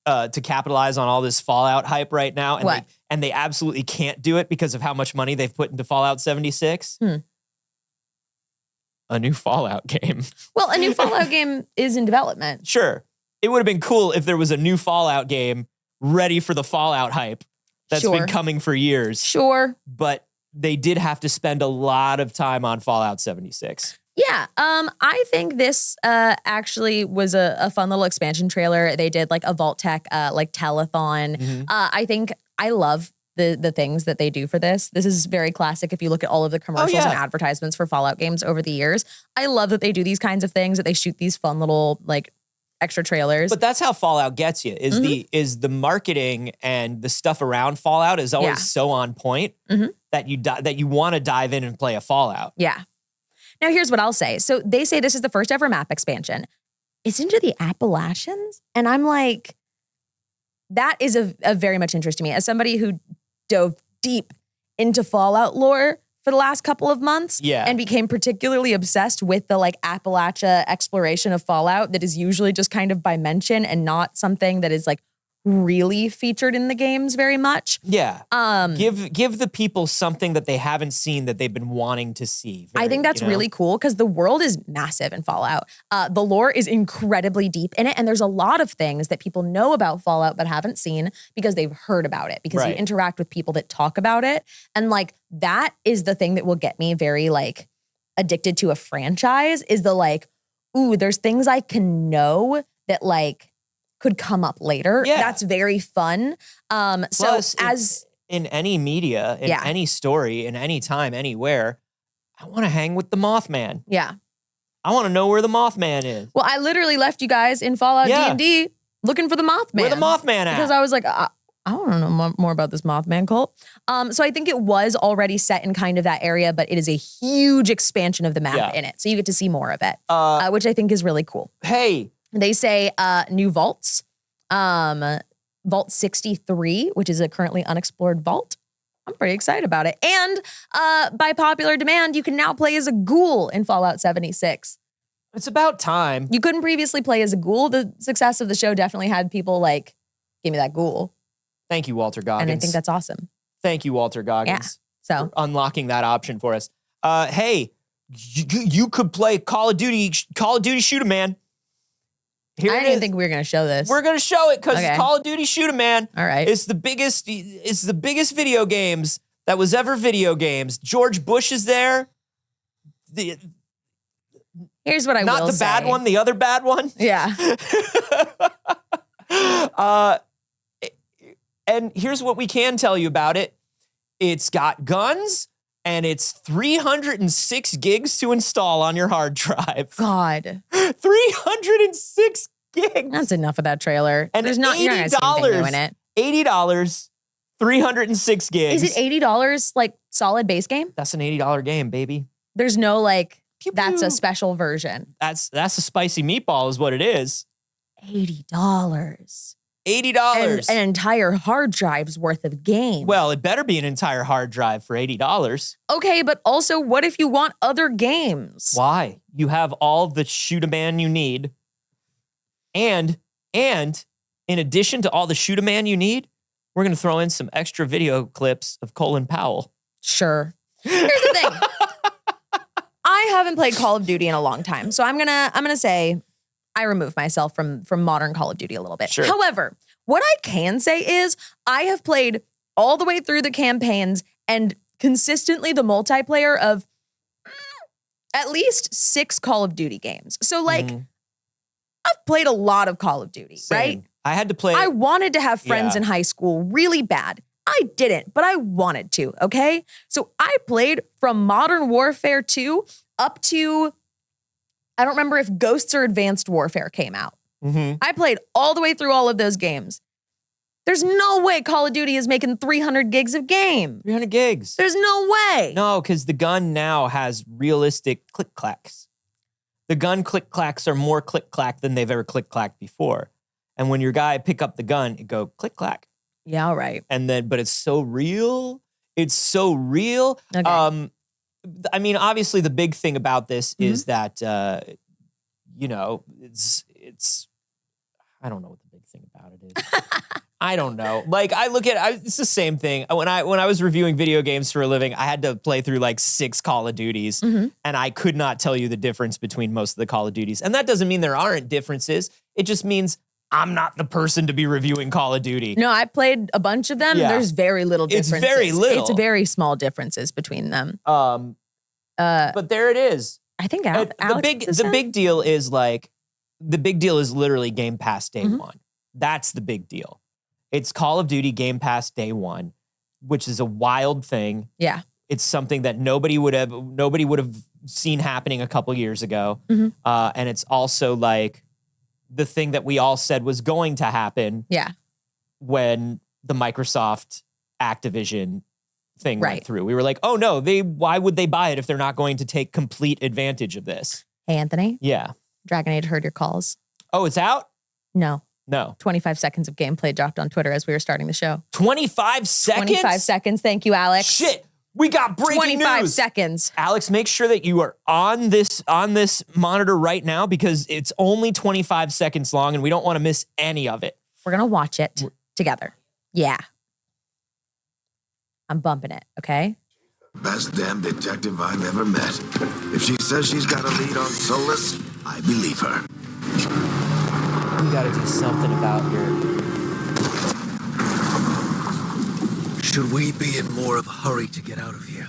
to capitalize on all this Fallout hype right now? And What? They absolutely can't do it because of how much money they've put into Fallout 76? A new Fallout game. Well, a new Fallout game is in development. Sure. It would have been cool if there was a new Fallout game ready for the Fallout hype that's Sure. been coming for years. Sure. But they did have to spend a lot of time on Fallout 76. Yeah, I think this actually was a fun little expansion trailer. They did like a Vault Tech like telethon. I think I love the things that they do for this. This is very classic if you look at all of the commercials and advertisements for Fallout games over the years. I love that they do these kinds of things, that they shoot these fun little like extra trailers. But that's how Fallout gets you, is the marketing and the stuff around Fallout is always so on point that you want to dive in and play a Fallout. Yeah. Now, here's what I'll say. So they say this is the first ever map expansion. It's into the Appalachians. And I'm like, that is a very much interest to me. As somebody who dove deep into Fallout lore for the last couple of months and became particularly obsessed with the like Appalachia exploration of Fallout that is usually just kind of by mention and not something that is like really featured in the games very much. Yeah. Give the people something that they haven't seen that they've been wanting to see. I think that's really cool because the world is massive in Fallout. The lore is incredibly deep in it, and there's a lot of things that people know about Fallout but haven't seen because they've heard about it, because you interact with people that talk about it. And like that is the thing that will get me very like addicted to a franchise, is the like, ooh, there's things I can know that like could come up later. Yeah. That's very fun. Plus, so as in any media, in any story, in any time, anywhere, I want to hang with the Mothman. Yeah. I want to know where the Mothman is. Well, I literally left you guys in Fallout D&D looking for the Mothman. Where the Mothman at? Because I was like, I want to know more about this Mothman cult. So I think it was already set in kind of that area, but it is a huge expansion of the map in it. So you get to see more of it, which I think is really cool. Hey. They say new vaults, Vault 63, which is a currently unexplored vault. I'm pretty excited about it. And by popular demand, you can now play as a ghoul in Fallout 76. It's about time. You couldn't previously play as a ghoul. The success of the show definitely had people like, give me that ghoul. Thank you, Walter Goggins. And I think that's awesome. Thank you, Walter Goggins. Yeah. So for unlocking that option for us. Hey, you could play Call of Duty Shoot 'em Man. I didn't even think we were going to show this. We're going to show it because Call of Duty Shoot 'em Man. All right. It's the biggest video games that was ever video games. George Bush is there. Here's what I will say. Not the bad one, the other bad one. Yeah. And here's what we can tell you about it. It's got guns and it's 306 gigs to install on your hard drive. God. 306 gigs. That's enough of that trailer. And there's not you're not gonna see anything new in it. $80, 306 gigs. Is it $80 like solid base game? That's an $80 game, baby. There's no like Pew, pew. that's a special version. That's a spicy meatball is what it is. $80. $80. And an entire hard drive's worth of game. Well, it better be an entire hard drive for $80. Okay, but also what if you want other games? Why? You have all the shoot-a-man you need. And in addition to all the shoot-a-man you need, we're going to throw in some extra video clips of Colin Powell. Sure. Here's the thing. I haven't played Call of Duty in a long time, so I'm gonna say I remove myself from modern Call of Duty a little bit. Sure. However, what I can say is I have played all the way through the campaigns and consistently the multiplayer of at least 6 Call of Duty games. So like, I've played a lot of Call of Duty, Same. right? I had to play. I wanted to have friends Yeah. in high school really bad. I didn't, but I wanted to, okay? So I played from Modern Warfare 2 up to, I don't remember if Ghosts or Advanced Warfare came out. Mhm. I played all the way through all of those games. There's no way Call of Duty is making 300 gigs of game. 300 gigs. There's no way. No, because the gun now has realistic click-clacks. The gun click-clacks are more click-clack than they've ever click-clacked before. And when your guy pick up the gun, it go click-clack. Yeah, all right. And then, but it's so real. It's so real. Okay. I mean, obviously the big thing about this is that, it's, I don't know what the big thing about it is. I don't know. Like I look at it's the same thing. When I was reviewing video games for a living, I had to play through like 6 Call of Duties and I could not tell you the difference between most of the Call of Duties. And that doesn't mean there aren't differences. It just means I'm not the person to be reviewing Call of Duty. No, I played a bunch of them. Yeah. And there's very little differences. It's very little. It's very small differences between them. But there it is. I think Alex the big deal is like the big deal is literally Game Pass day one. That's the big deal. It's Call of Duty Game Pass day one, which is a wild thing. Yeah. It's something that nobody would have seen happening a couple years ago. And it's also like the thing that we all said was going to happen. Yeah. When the Microsoft Activision thing went through. We were like, oh no, why would they buy it if they're not going to take complete advantage of this? Hey, Anthony. Yeah. Dragon Age heard your calls. Oh, it's out? No. 25 seconds of gameplay dropped on Twitter as we were starting the show. 25 seconds? 25 seconds. Thank you, Alex. Shit. We got breaking 25 news. seconds. Alex, make sure that you are on this monitor right now because it's only 25 seconds long and we don't want to miss any of it. We're going to watch it together. Yeah. I'm bumping it, okay? Best damn detective I've ever met. If she says she's got a lead on Solus, I believe her. We got to do something about your... Should we be in more of a hurry to get out of here?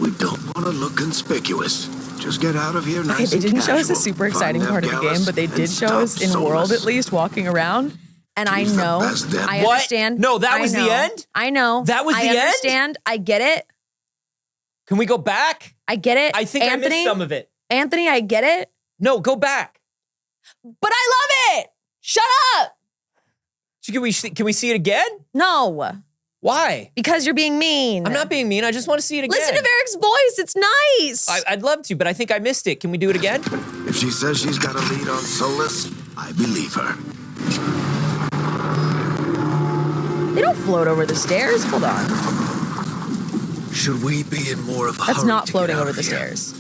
We don't want to look conspicuous. Just get out of here nice Okay, they didn't and show us a casual. super exciting Find part of the Gallus game, but they and did show stop us in Solus. World at least walking around. And I She's the know, best damn- I What? understand. No, that I was the know. end? I know. That was the I end? understand. I get it. Can we go back? I get it. I think Anthony, I missed some of it. Anthony, I get it. No, go back. But I love it. Shut up. Can we see it again? No, Why? because you're being mean. I'm not being mean. I just want to see it again. Listen to Eric's voice. It's nice. I'd love to, but I think I missed it. Can we do it again? If she says she's got a lead on Solus, I believe her. They don't float over the stairs. Hold on. Should we be in more of a That's hurry not to floating get out over of the here? stairs.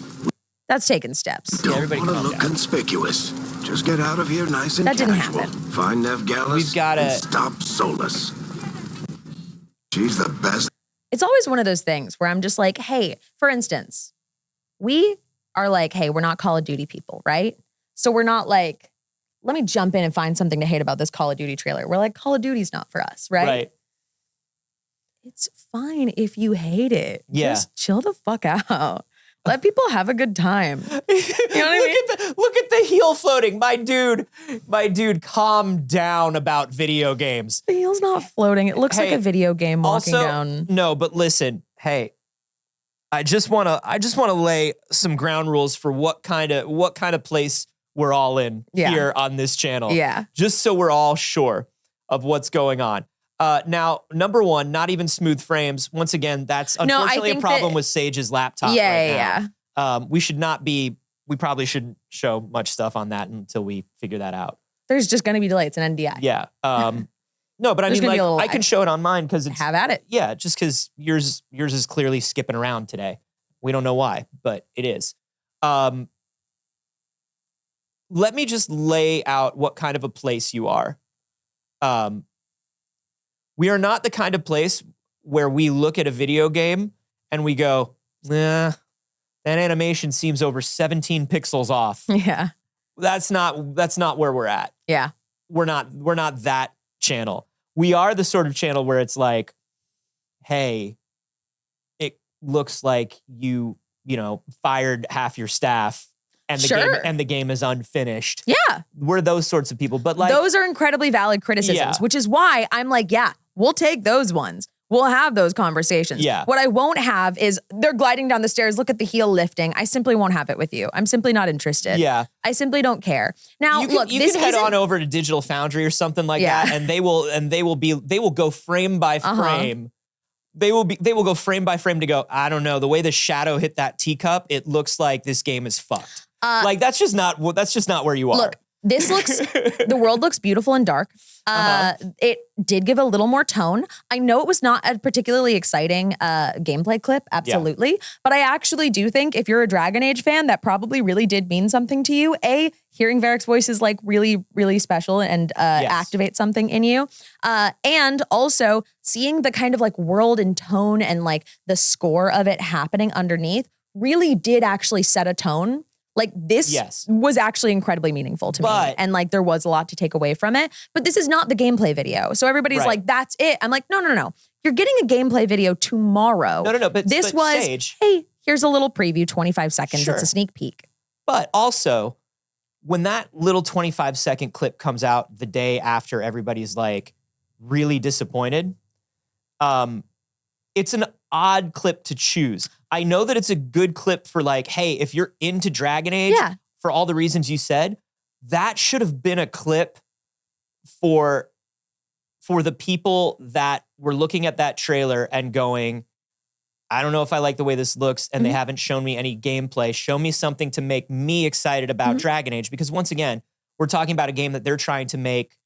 That's taking steps. Don't everybody want to calm look down. conspicuous. Just get out of here nice and That didn't casual. happen. Find Nev Gallus We've gotta- and stop Solus. She's the best. It's always one of those things where I'm just like, hey, for instance, we are like, hey, we're not Call of Duty people, right? So we're not like, let me jump in and find something to hate about this Call of Duty trailer. We're like, Call of Duty's not for us, right? It's fine if you hate it. Yeah. Just chill the fuck out. Let people have a good time. You know what I mean? Look at the heel floating. My dude, calm down about video games. The heel's not floating. It looks like Hey, a video game walking Also, down. no, but listen, hey, I just wanna lay some ground rules for what kind of place we're all in here on this channel. Yeah. Just so we're all sure of what's going on. Now, number one, not even smooth frames. Once again, that's unfortunately a think problem that- with Saige's laptop Yeah, right yeah, now. We probably shouldn't show much stuff on that until we figure that out. There's just going to be delay. It's an NDI. Yeah. No, but I There's mean, gonna be like, a little I can lag. show it on mine because it's, Have at it. yeah, just because yours is clearly skipping around today. We don't know why, but it is. Let me just lay out what kind of a place you are. We are not the kind of place where we look at a video game and we go, nah, that animation seems over 17 pixels off. Yeah. That's not where we're at. Yeah. We're not that channel. We are the sort of channel where it's like, hey, it looks like you fired half your staff and the game is unfinished. Yeah. We're those sorts of people. But like those are incredibly valid criticisms, Yeah. which is why I'm like, yeah, we'll take those ones. We'll have those conversations. Yeah. What I won't have is they're gliding down the stairs, look at the heel lifting. I simply won't have it with you. I'm simply not interested. Yeah. I simply don't care. Now, You look, can this head isn't- on over to Digital Foundry or something like Yeah. that, and they will go frame by frame. They will go frame by frame to go, I don't know, the way the shadow hit that teacup, it looks like this game is fucked. Like that's just not where you are. Look, the world looks beautiful and dark. It did give a little more tone. I know it was not a particularly exciting gameplay clip, absolutely. But I actually do think if you're a Dragon Age fan, that probably really did mean something to you. Hearing Varric's voice is like really, really special and activate something in you. And also seeing the kind of like world and tone and like the score of it happening underneath really did actually set a tone. Like this was actually incredibly meaningful to me. And like there was a lot to take away from it. But this is not the gameplay video. So everybody's like, that's it. I'm like, no. You're getting a gameplay video tomorrow. No. But this was, Saige, hey, here's a little preview, 25 seconds. Sure. It's a sneak peek. But also, when that little 25-second clip comes out the day after everybody's like really disappointed, it's an odd clip to choose. I know that it's a good clip for like, hey, if you're into Dragon Age, for all the reasons you said, that should have been a clip for the people that were looking at that trailer and going, I don't know if I like the way this looks, and they haven't shown me any gameplay. Show me something to make me excited about Dragon Age. Because once again, we're talking about a game that they're trying to make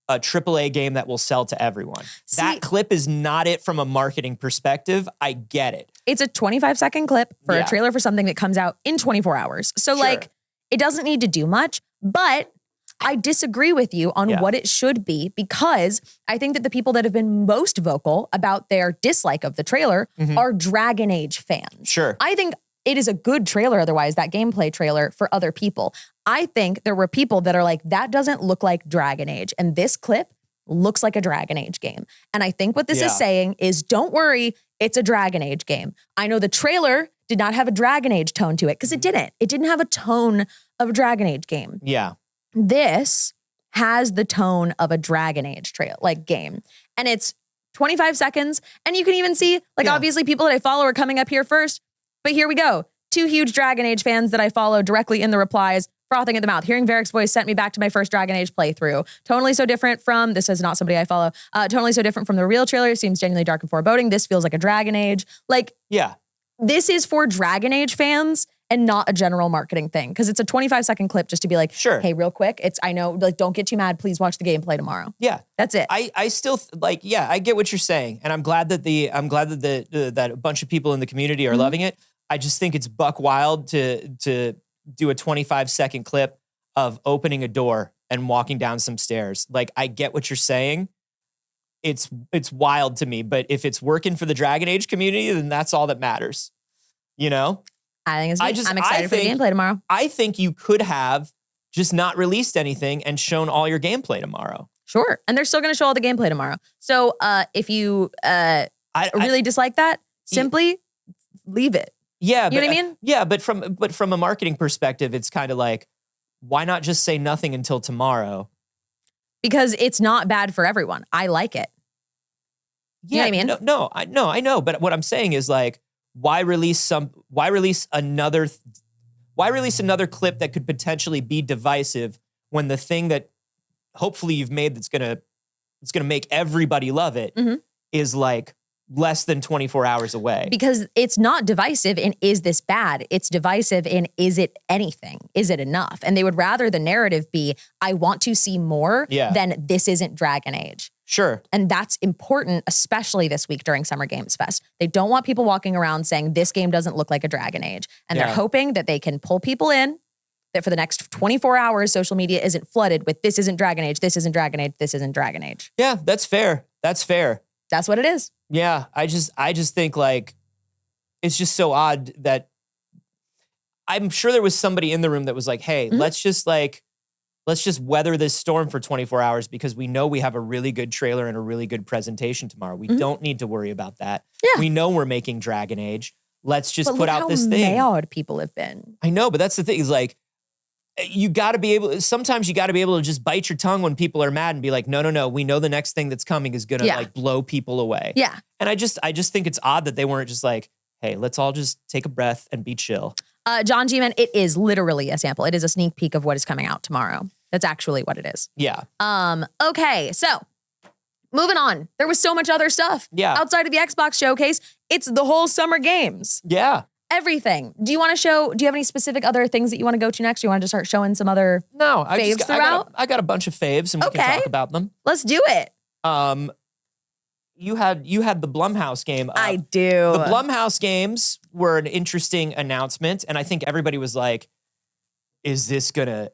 a AAA game that will sell to everyone. That clip is not it from a marketing perspective. I get it. It's a 25-second clip for a trailer for something that comes out in 24 hours. So like, it doesn't need to do much, but I disagree with you on what it should be, because I think that the people that have been most vocal about their dislike of the trailer are Dragon Age fans. Sure. I think it is a good trailer otherwise, that gameplay trailer for other people. I think there were people that are like, that doesn't look like Dragon Age. And this clip looks like a Dragon Age game. And I think what this is saying is, don't worry, it's a Dragon Age game. I know the trailer did not have a Dragon Age tone to it, because it didn't. It didn't have a tone of a Dragon Age game. Yeah. This has the tone of a Dragon Age game. And it's 25 seconds. And you can even see, obviously people that I follow are coming up here first. But here we go. 2 huge Dragon Age fans that I follow directly in the replies, frothing at the mouth. Hearing Varric's voice sent me back to my first Dragon Age playthrough. Totally so different from, this is not somebody I follow, totally so different from the real trailer. Seems genuinely dark and foreboding. This feels like a Dragon Age. This is for Dragon Age fans and not a general marketing thing. Because it's a 25-second clip just to be like, hey, real quick, I know, don't get too mad. Please watch the gameplay tomorrow. Yeah. That's it. I still, I get what you're saying. And I'm glad that that a bunch of people in the community are loving it. I just think it's buck wild to do a 25-second clip of opening a door and walking down some stairs. I get what you're saying. It's wild to me, but if it's working for the Dragon Age community, then that's all that matters. You know? I think I'm excited for the gameplay tomorrow. I think you could have just not released anything and shown all your gameplay tomorrow. Sure. And they're still going to show all the gameplay tomorrow. So if you really dislike that, simply leave it. Yeah, you know what I mean? Yeah, but from a marketing perspective, it's kind of like, why not just say nothing until tomorrow? Because it's not bad for everyone. I like it. Yeah, you know what I mean? No, I know. But what I'm saying is why release another clip that could potentially be divisive when the thing that hopefully you've made that's gonna make everybody love it is less than 24 hours away. Because it's not divisive in is this bad? It's divisive in is it anything? Is it enough? And they would rather the narrative be, I want to see more than this isn't Dragon Age. Sure. And that's important, especially this week during Summer Games Fest. They don't want people walking around saying this game doesn't look like a Dragon Age. And they're hoping that they can pull people in, that for the next 24 hours, social media isn't flooded with this isn't Dragon Age, this isn't Dragon Age, this isn't Dragon Age. Yeah, that's fair. That's what it is. Yeah, I just think it's just so odd that I'm sure there was somebody in the room that was like, hey, let's just weather this storm for 24 hours because we know we have a really good trailer and a really good presentation tomorrow. We don't need to worry about that. Yeah. We know we're making Dragon Age. Let's just put out this thing. How mad people have been. I know, but that's the thing is sometimes you got to be able to just bite your tongue when people are mad and be like, no, we know the next thing that's coming is going to like blow people away. Yeah. And I just think it's odd that they weren't just like, hey, let's all just take a breath and be chill. John G-Man, it is literally a sample. It is a sneak peek of what is coming out tomorrow. That's actually what it is. Yeah. Okay, so moving on. There was so much other stuff. Yeah. Outside of the Xbox showcase, it's the whole summer games. Yeah. Everything. Do you have any specific other things that you want to go to next? Do you want to just start showing some other faves throughout? I got a bunch of faves and we can talk about them. Let's do it. You had the Blumhouse game. I do. The Blumhouse games were an interesting announcement, and I think everybody was like, how's this gonna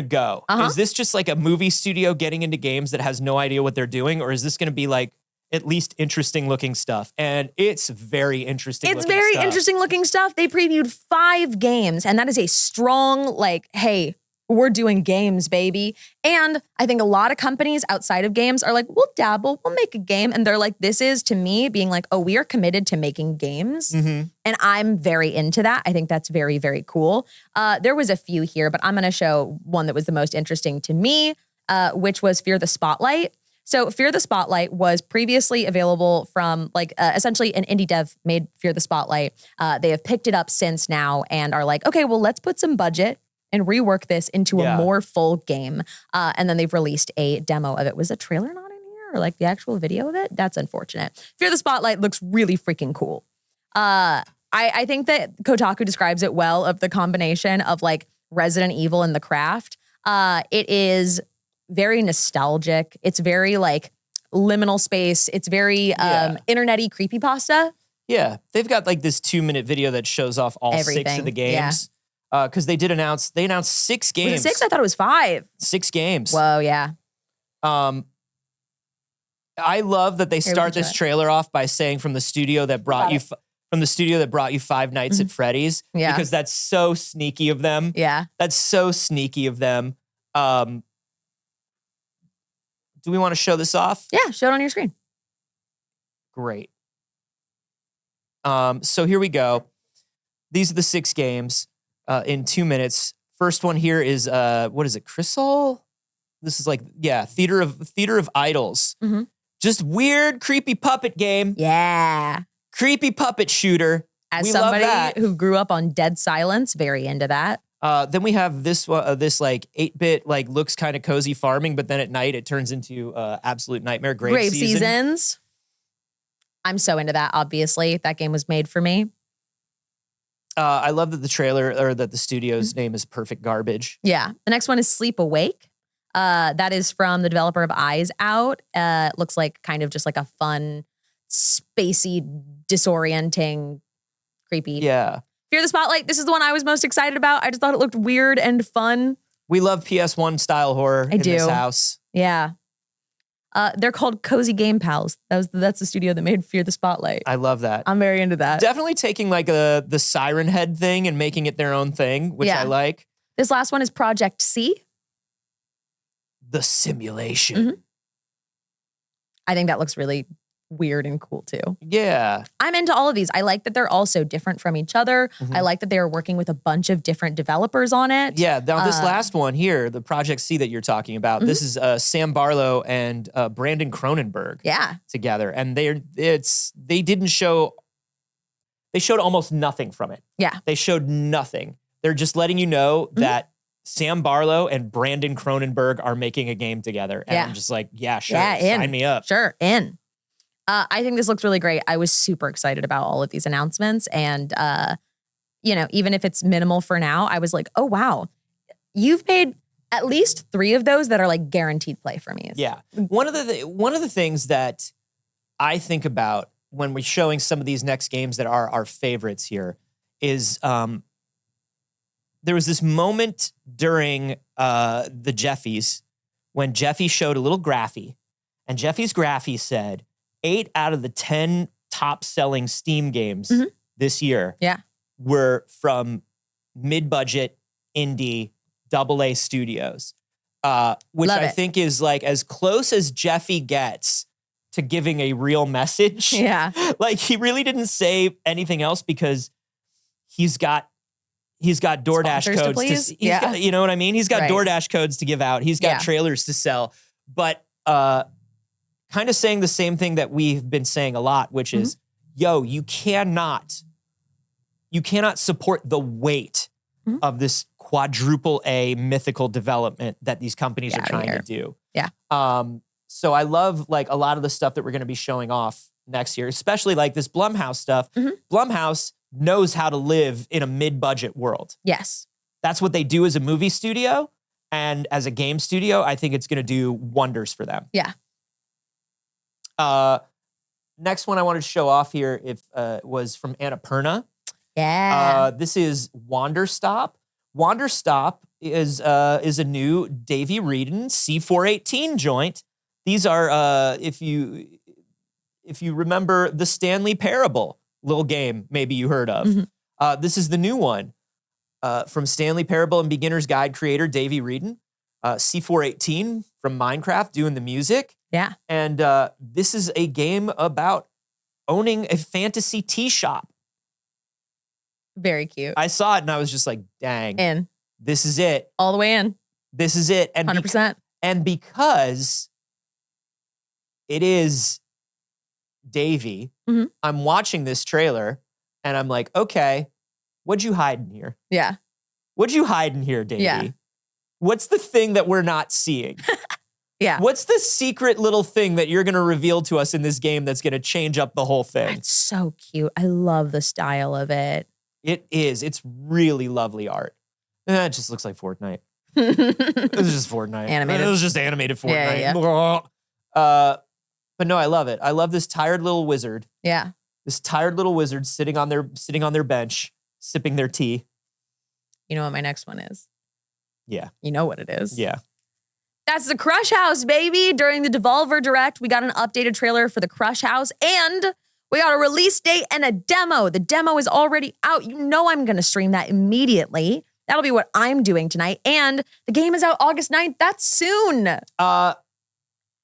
go? Is this just like a movie studio getting into games that has no idea what they're doing, or is this gonna be like at least interesting looking stuff? And it's very interesting. It's very interesting looking stuff. They previewed 5 games, and that is a strong, like, hey, we're doing games, baby. And I think a lot of companies outside of games are like, we'll dabble, we'll make a game. And they're like, this is to me being like, oh, we are committed to making games. And I'm very into that. I think that's very, very cool. There was a few here, but I'm going to show one that was the most interesting to me, which was Fear the Spotlight. So Fear the Spotlight was previously available from essentially an indie dev made Fear the Spotlight. They have picked it up since now and are like, okay, well, let's put some budget and rework this into a more full game. And then they've released a demo of it. Was the trailer not in here or like the actual video of it? That's unfortunate. Fear the Spotlight looks really freaking cool. I think that Kotaku describes it well of the combination of like Resident Evil and The Craft. It is very nostalgic. It's very like liminal space. It's very internet-y creepypasta. Yeah. They've got like this 2-minute video that shows off all 6 of the games. Yeah. Because they announced 6 games. Was it 6? I thought it was 5. 6 games. Whoa, yeah. I love that they start this trailer off by saying from the studio that brought you Five Nights at Freddy's. Yeah. Because that's so sneaky of them. Yeah. That's so sneaky of them. Do we want to show this off? Yeah, show it on your screen. Great. So here we go. These are the 6 games. In 2 minutes. First one here is what is it? Chrysal? This is like Theater of Idols. Just weird, creepy puppet game. Yeah. Creepy puppet shooter. As somebody who grew up on Dead Silence, very into that. Then we have this one, this like 8-bit like looks kind of cozy farming, but then at night it turns into absolute nightmare. Grave Seasons. I'm so into that. Obviously, that game was made for me. I love that the trailer or that the studio's name is Perfect Garbage. Yeah. The next one is Sleep Awake. That is from the developer of Eyes Out. Looks like kind of just like a fun, spacey, disorienting, creepy. Yeah. Fear the Spotlight. This is the one I was most excited about. I just thought it looked weird and fun. We love PS1 style horror in this house. Yeah. They're called Cozy Game Pals. That's the studio that made Fear the Spotlight. I love that. I'm very into that. Definitely taking like the Siren Head thing and making it their own thing, which I like. This last one is Project C. The Simulation. I think that looks really weird and cool too. Yeah. I'm into all of these. I like that they're all so different from each other. I like that they are working with a bunch of different developers on it. Yeah. Now this last one here, the Project C that you're talking about, this is Sam Barlow and Brandon Cronenberg. Together, and they showed almost nothing from it. Yeah. They showed nothing. They're just letting you know that Sam Barlow and Brandon Cronenberg are making a game together. And I'm just like, yeah, sure. Sign me up. Sure, in. I think this looks really great. I was super excited about all of these announcements. And, even if it's minimal for now, I was like, oh, wow. You've made at least 3 of those that are like guaranteed play for me. Yeah. One of the things that I think about when we're showing some of these next games that are our favorites here is there was this moment during the Jeffies when Jeffy showed a little graphy, and Jeffy's graphy said 8 out of the 10 top-selling Steam games this year were from mid-budget indie AA studios, which I think is like as close as Jeffy gets to giving a real message. Yeah. Like he really didn't say anything else because he's got He's got DoorDash Sponsors to codes. please? He's Yeah. got, you know what I mean? He's got Right. DoorDash codes to give out. He's got Yeah. trailers to sell. But kind of saying the same thing that we've been saying a lot, which is, yo, you cannot support the weight of this quadruple A mythical development that these companies Get are outta trying here. to do. Yeah. So I love like a lot of the stuff that we're going to be showing off next year, especially like this Blumhouse stuff. Blumhouse knows how to live in a mid-budget world. Yes. That's what they do as a movie studio. And as a game studio, I think it's going to do wonders for them. Yeah. Next one I wanted to show off here was from Annapurna. Yeah. This is Wanderstop. Wanderstop is a new Davy Wreden C418 joint. These are if you remember the Stanley Parable little game, maybe you heard of. This is the new one from Stanley Parable and Beginner's Guide creator Davy Wreden. C418 from Minecraft doing the music. Yeah. And this is a game about owning a fantasy tea shop. Very cute. I saw it and I was just like, dang, In. this is it. All the way in. This is it. And 100%. and because it is Davy, I'm watching this trailer and I'm like, okay, what'd you hide in here? Yeah. What'd you hide in here, Davy? Yeah. What's the thing that we're not seeing? Yeah. What's the secret little thing that you're going to reveal to us in this game that's going to change up the whole thing? It's so cute. I love the style of it. It is. It's really lovely art. It just looks like Fortnite. It was just Fortnite. Animated. It was just animated Fortnite. Yeah. But no, I love it. I love this tired little wizard. Yeah. This tired little wizard sitting on their bench, sipping their tea. You know what my next one is? Yeah. You know what it is. Yeah. That's the Crush House, baby. During the Devolver Direct, we got an updated trailer for the Crush House and we got a release date and a demo. The demo is already out. You know I'm going to stream that immediately. That'll be what I'm doing tonight. And the game is out August 9th. That's soon.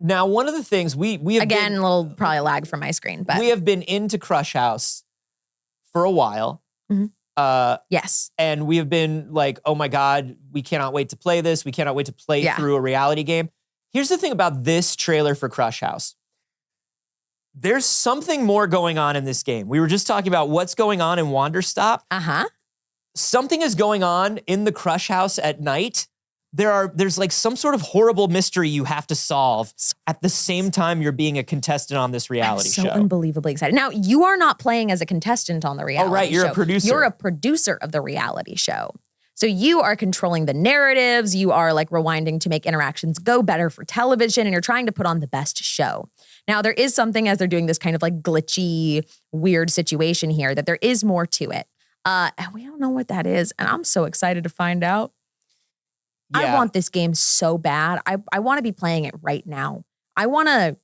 Now, one of the things we have Again, a little probably lag from my screen, but we have been into Crush House for a while. yes. And we have been like, oh my God, we cannot wait to play this. We cannot wait to play through a reality game. Here's the thing about this trailer for Crush House. There's something more going on in this game. We were just talking about what's going on in Wanderstop. Something is going on in the Crush House at night. There's like some sort of horrible mystery you have to solve at the same time you're being a contestant on this reality I'm so show. unbelievably excited. Now, you are not playing as a contestant on the reality show. Oh, right, you're a producer. You're a producer of the reality show. So you are controlling the narratives. You are like rewinding to make interactions go better for television, and you're trying to put on the best show. Now, there is something as they're doing this kind of like glitchy, weird situation here that there is more to it. And we don't know what that is. And I'm so excited to find out. Yeah. I want this game so bad. I want to be playing it right now. I want to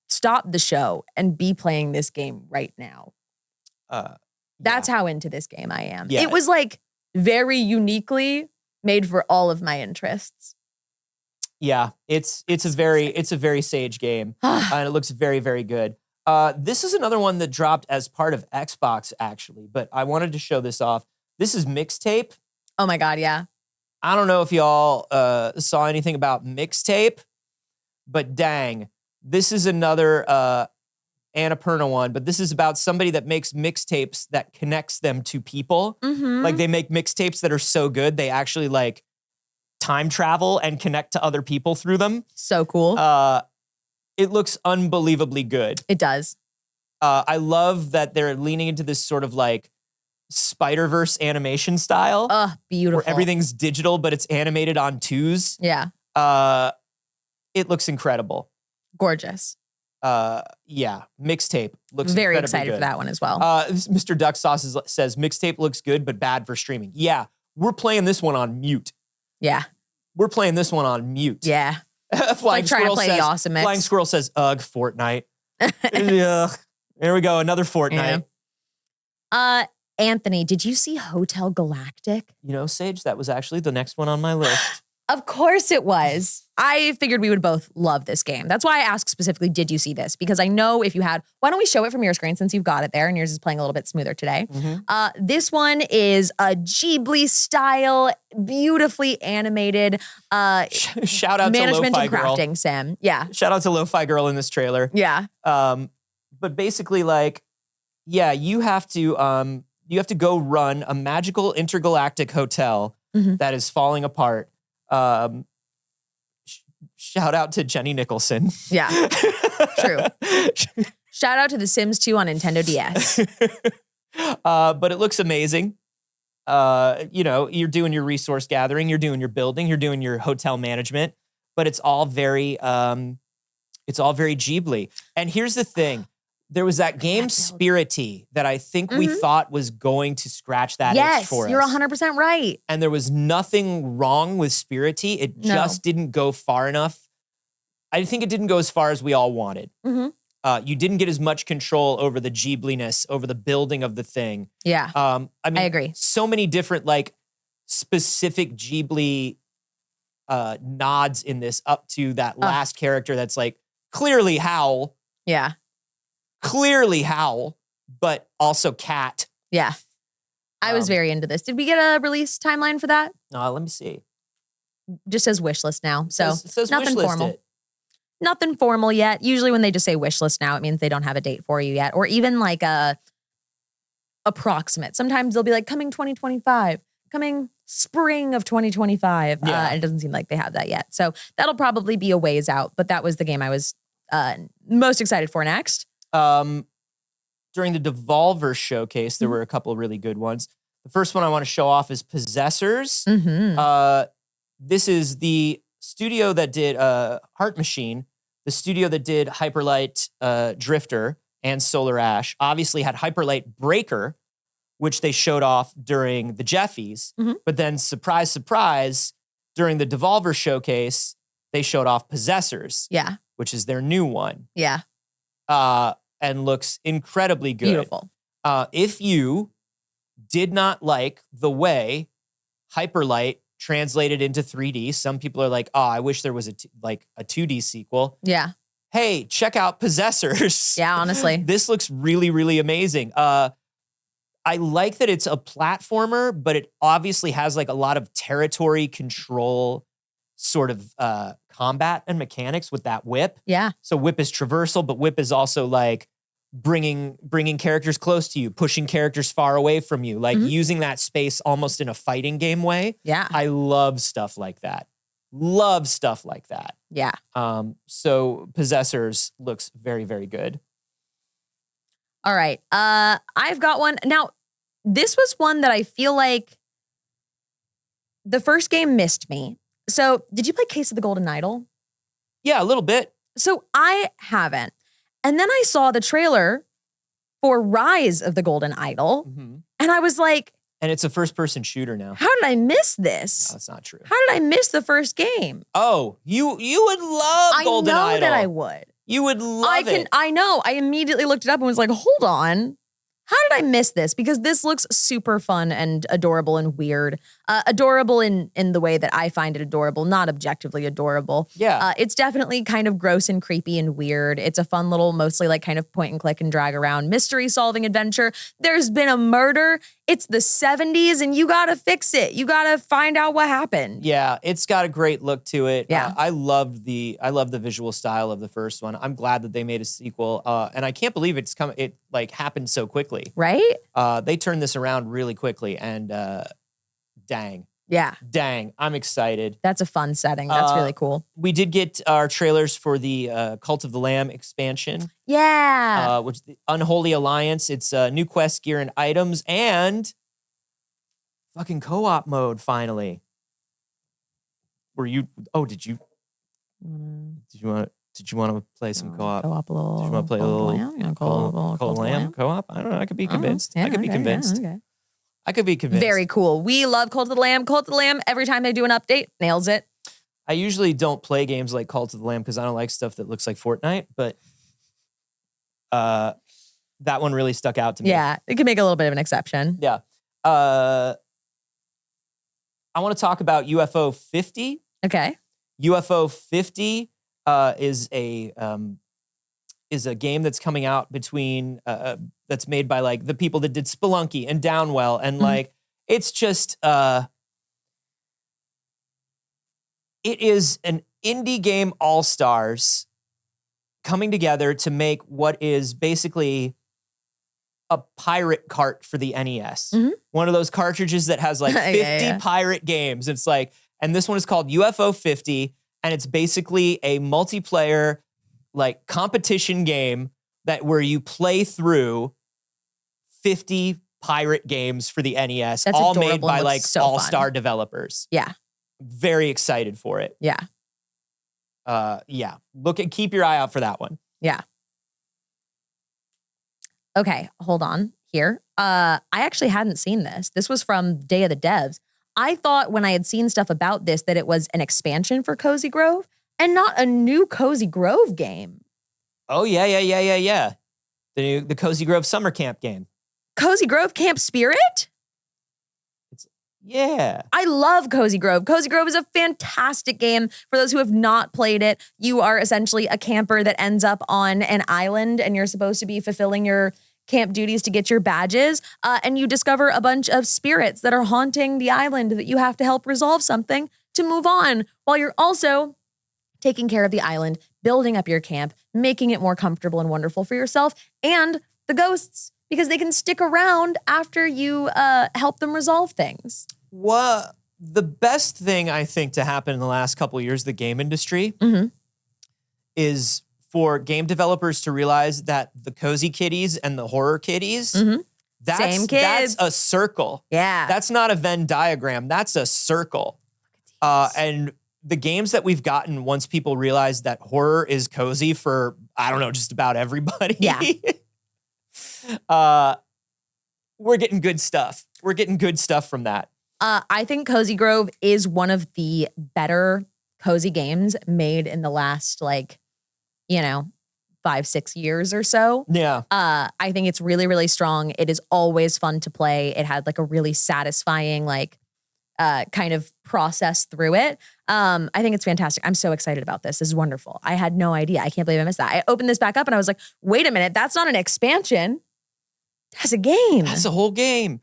stop the show and be playing this game right now. That's how into this game I am. Yeah. It was like very uniquely made for all of my interests. Yeah, it's a very Saige game, and it looks very, very good. This is another one that dropped as part of Xbox, actually, but I wanted to show this off. This is Mixtape. Oh my God, yeah. I don't know if y'all saw anything about Mixtape, but dang, this is another Annapurna one, but this is about somebody that makes mixtapes that connects them to people. Like they make mixtapes that are so good, they actually like time travel and connect to other people through them. So cool. It looks unbelievably good. It does. I love that they're leaning into this sort of like Spider-Verse animation style. Beautiful. Where everything's digital, but it's animated on twos. Yeah. It looks incredible. Gorgeous. Yeah. Mixtape looks very incredibly excited good. for that one as well. Mr. Duck Sauce says Mixtape looks good, but bad for streaming. Yeah. We're playing this one on mute. Yeah. We're playing this one on mute. Yeah. Flying like trying to Squirrel play says, the Awesome Mix. Flying Squirrel says, ugh, Fortnite. Yeah. There we go. Another Fortnite. Yeah. Anthony, did you see Hotel Galactic? You know, Saige, that was actually the next one on my list. Of course it was. I figured we would both love this game. That's why I asked specifically, did you see this? Because I know if you had, why don't we show it from your screen since you've got it there and yours is playing a little bit smoother today. This one is a Ghibli style, beautifully animated Shout out to management Lo-Fi and Girl. crafting sim. Yeah. Shout out to Lo-Fi Girl in this trailer. Yeah. But basically, like, yeah, you have to go run a magical intergalactic hotel that is falling apart. Shout out to Jenny Nicholson. Yeah. True. Shout out to The Sims 2 on Nintendo DS. But it looks amazing. You're doing your resource gathering, you're doing your building, you're doing your hotel management, but it's all very Ghibli. And here's the thing. There was that game Spirity that I think we thought was going to scratch that itch for us. You're 100% right. And there was nothing wrong with Spirity. It just didn't go far enough. I think it didn't go as far as we all wanted. You didn't get as much control over the Ghibli-ness, over the building of the thing. Yeah. I agree. So many different like specific Ghibli nods in this up to that last character that's like clearly Howl. Yeah. Clearly Howl, but also Cat. Yeah. I was very into this. Did we get a release timeline for that? Let me see. Just says wish list now. So It says nothing wishlist formal. it. Nothing formal yet. Usually when they just say wish list now, it means they don't have a date for you yet. Or even like a approximate. Sometimes they'll be like coming 2025, coming spring of 2025. Yeah. And it doesn't seem like they have that yet. So that'll probably be a ways out. But that was the game I was most excited for next. During the Devolver showcase, there were a couple of really good ones. The first one I want to show off is Possessors. This is the studio that did Heart Machine, the studio that did Hyperlight Drifter and Solar Ash. Obviously had Hyperlight Breaker, which they showed off during the Jeffies. But then, surprise, surprise, during the Devolver showcase, they showed off Possessors. Yeah. Which is their new one. Yeah. And looks incredibly good. Beautiful. If you did not like the way Hyperlight translated into 3D, some people are like, oh, I wish there was a 2D sequel. Yeah. Hey, check out Possessors. Yeah, honestly. This looks really, really amazing. I like that it's a platformer, but it obviously has like a lot of territory control sort of combat and mechanics with that whip. Yeah. So whip is traversal, but whip is also like bringing characters close to you, pushing characters far away from you, like using that space almost in a fighting game way. Yeah. I love stuff like that. Love stuff like that. Yeah. So Possessors looks very, very good. All right. I've got one. Now, this was one that I feel like the first game missed me. So, did you play Case of the Golden Idol? Yeah, a little bit. So, I haven't. And then I saw the trailer for Rise of the Golden Idol. And I was like, and it's a first-person shooter now. how did I miss this? No, that's not true. How did I miss the first game? Oh, you would love Golden Idol. I know that I would. You would love it. I know. I immediately looked it up and was like, hold on. How did I miss this? Because this looks super fun and adorable and weird. Adorable in the way that I find it adorable, not objectively adorable. Yeah. It's definitely kind of gross and creepy and weird. It's a fun little, mostly like kind of point and click and drag around mystery solving adventure. There's been a murder. It's the 70s and you gotta fix it. You gotta find out what happened. Yeah, it's got a great look to it. Yeah. I love the visual style of the first one. I'm glad that they made a sequel. And I can't believe it like happened so quickly. Right? They turned this around really quickly and dang, I'm excited. That's a fun setting. That's really cool. We did get our trailers for the Cult of the Lamb expansion. Yeah. Which is the Unholy Alliance. It's new quest gear and items and fucking co-op mode finally. Did you want to play some co-op? Co-op a little. Did you want to play a little Cult of the Lamb co-op? I don't know. I could be convinced. Yeah, I could be okay, convinced. yeah, okay. I could be convinced. Very cool. We love Cult of the Lamb. Cult of the Lamb, every time they do an update, nails it. I usually don't play games like Cult of the Lamb because I don't like stuff that looks like Fortnite, but that one really stuck out to me. Yeah, it can make a little bit of an exception. Yeah. I want to talk about UFO 50. Okay. UFO 50 is a game that's coming out between that's made by like the people that did Spelunky and Downwell, and like it's just it is an indie game all-stars coming together to make what is basically a pirate cart for the NES. One of those cartridges that has like 50 pirate games. It's like, and this one is called UFO 50, and it's basically a multiplayer like competition game where you play through 50 pirate games for the NES, That's all made adorable by and like looks so all-star fun. developers. Yeah. Very excited for it. Yeah. Yeah. Keep your eye out for that one. Yeah. Okay, hold on here. I actually hadn't seen this. This was from Day of the Devs. I thought when I had seen stuff about this that it was an expansion for Cozy Grove and not a new Cozy Grove game. Oh, yeah. The Cozy Grove Summer Camp game. Cozy Grove Camp Spirit? Yeah. I love Cozy Grove. Cozy Grove is a fantastic game. For those who have not played it, you are essentially a camper that ends up on an island and you're supposed to be fulfilling your camp duties to get your badges. And you discover a bunch of spirits that are haunting the island that you have to help resolve something to move on, while you're also taking care of the island, building up your camp, making it more comfortable and wonderful for yourself and the ghosts, because they can stick around after you help them resolve things. What the best thing I think to happen in the last couple of years, the game industry, is for game developers to realize that the cozy kitties and the horror kitties, Same kids. That's a circle. Yeah. That's not a Venn diagram. That's a circle. And the games that we've gotten once people realize that horror is cozy for, I don't know, just about everybody. Yeah. We're getting good stuff. We're getting good stuff from that. I think Cozy Grove is one of the better cozy games made in the last 5-6 years or so. Yeah. I think it's really, really strong. It is always fun to play. It had like a really satisfying kind of process through it. I think it's fantastic. I'm so excited about this. This is wonderful. I had no idea. I can't believe I missed that. I opened this back up and I was like, wait a minute, that's not an expansion. That's a game. That's a whole game.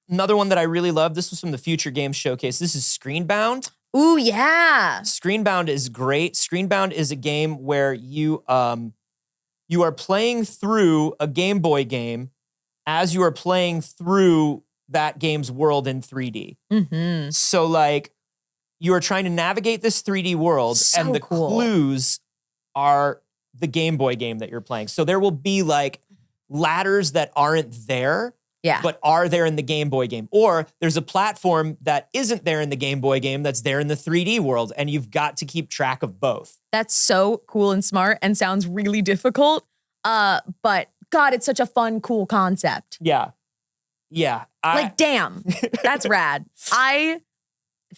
Another one that I really love, this was from the Future Games Showcase. This is Screenbound. Ooh, yeah. Screenbound is great. Screenbound is a game where you are playing through a Game Boy game as you are playing through that game's world in 3D. Mm-hmm. So like you are trying to navigate this 3D world, So and the cool. clues are the Game Boy game that you're playing. So there will be like ladders that aren't there, Yeah. but are there in the Game Boy game. Or there's a platform that isn't there in the Game Boy game that's there in the 3D world, and you've got to keep track of both. That's so cool and smart and sounds really difficult. But God, it's such a fun, cool concept. Yeah. Yeah. Damn, that's rad. I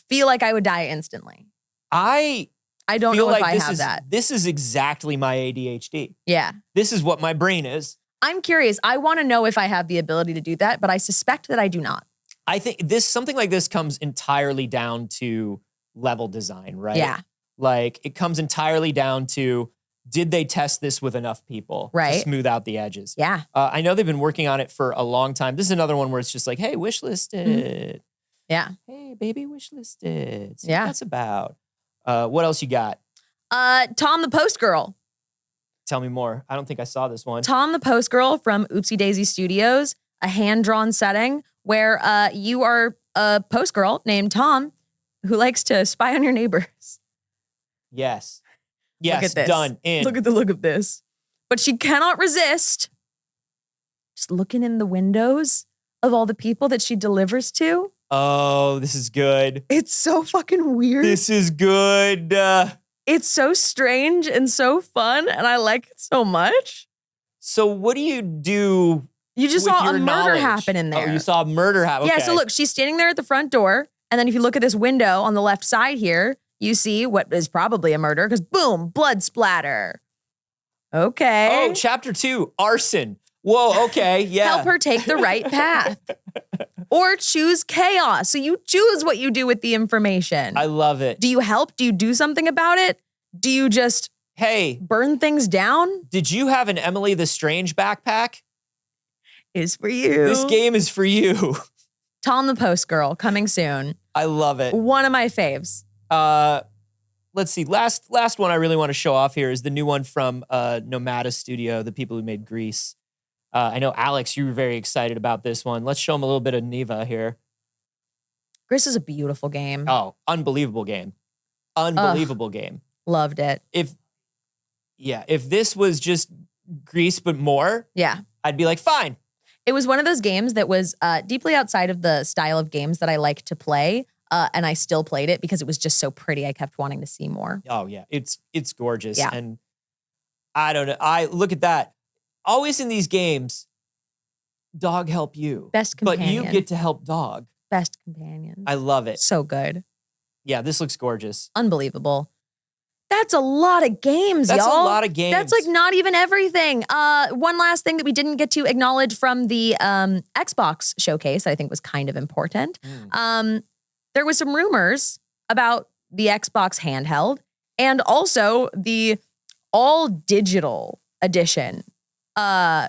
feel like I would die instantly. I don't feel know if like I have that. This is exactly my ADHD. Yeah. This is what my brain is. I'm curious. I want to know if I have the ability to do that, but I suspect that I do not. I think something like this comes entirely down to level design, right? Yeah. Like it comes entirely down to, did they test this with enough people to Right. smooth out the edges? Yeah. I know they've been working on it for a long time. This is another one where it's just like, hey, wish list it. Yeah. Hey, baby, wish list it. See Yeah. what that's about. What else you got? Tom the Post Girl. Tell me more. I don't think I saw this one. Tom the Post Girl from Oopsie Daisy Studios, a hand-drawn setting where you are a post girl named Tom who likes to spy on your neighbors. Yes. Look Yes, at this. done. In. Look at the look of this. But she cannot resist just looking in the windows of all the people that she delivers to. Oh, this is good. It's so fucking weird. This is good. It's so strange and so fun, and I like it so much. So what do you do? You just with saw a your murder knowledge? happen in there. Oh, you saw a murder happen. Yeah, Okay. so look, she's standing there at the front door, and then if you look at this window on the left side here, you see what is probably a murder, because boom, blood splatter. Okay. Oh, chapter 2, arson. Whoa, okay, yeah. Help her take the right path. Or choose chaos. So you choose what you do with the information. I love it. Do you help? Do you do something about it? Do you just burn things down? Did you have an Emily the Strange backpack? Is for you. This game is for you. Tom the Post Girl, coming soon. I love it. One of my faves. Let's see. Last one I really want to show off here is the new one from Nomada Studio, the people who made Grease. I know, Alex, you were very excited about this one. Let's show them a little bit of Neva here. Grease is a beautiful game. Oh, unbelievable game. Unbelievable game. Loved it. If this was just Grease but more, I'd be like, fine. It was one of those games that was deeply outside of the style of games that I like to play. And I still played it because it was just so pretty. I kept wanting to see more. Oh, yeah. It's gorgeous. Yeah. And I don't know. I look at that. Always in these games, dog help you. Best companion. But you get to help dog. Best companion. I love it. So good. Yeah, this looks gorgeous. Unbelievable. That's a lot of games, That's y'all. a lot of games. That's like not even everything. One last thing that we didn't get to acknowledge from the Xbox showcase that I think was kind of important. There was some rumors about the Xbox handheld and also the all digital edition,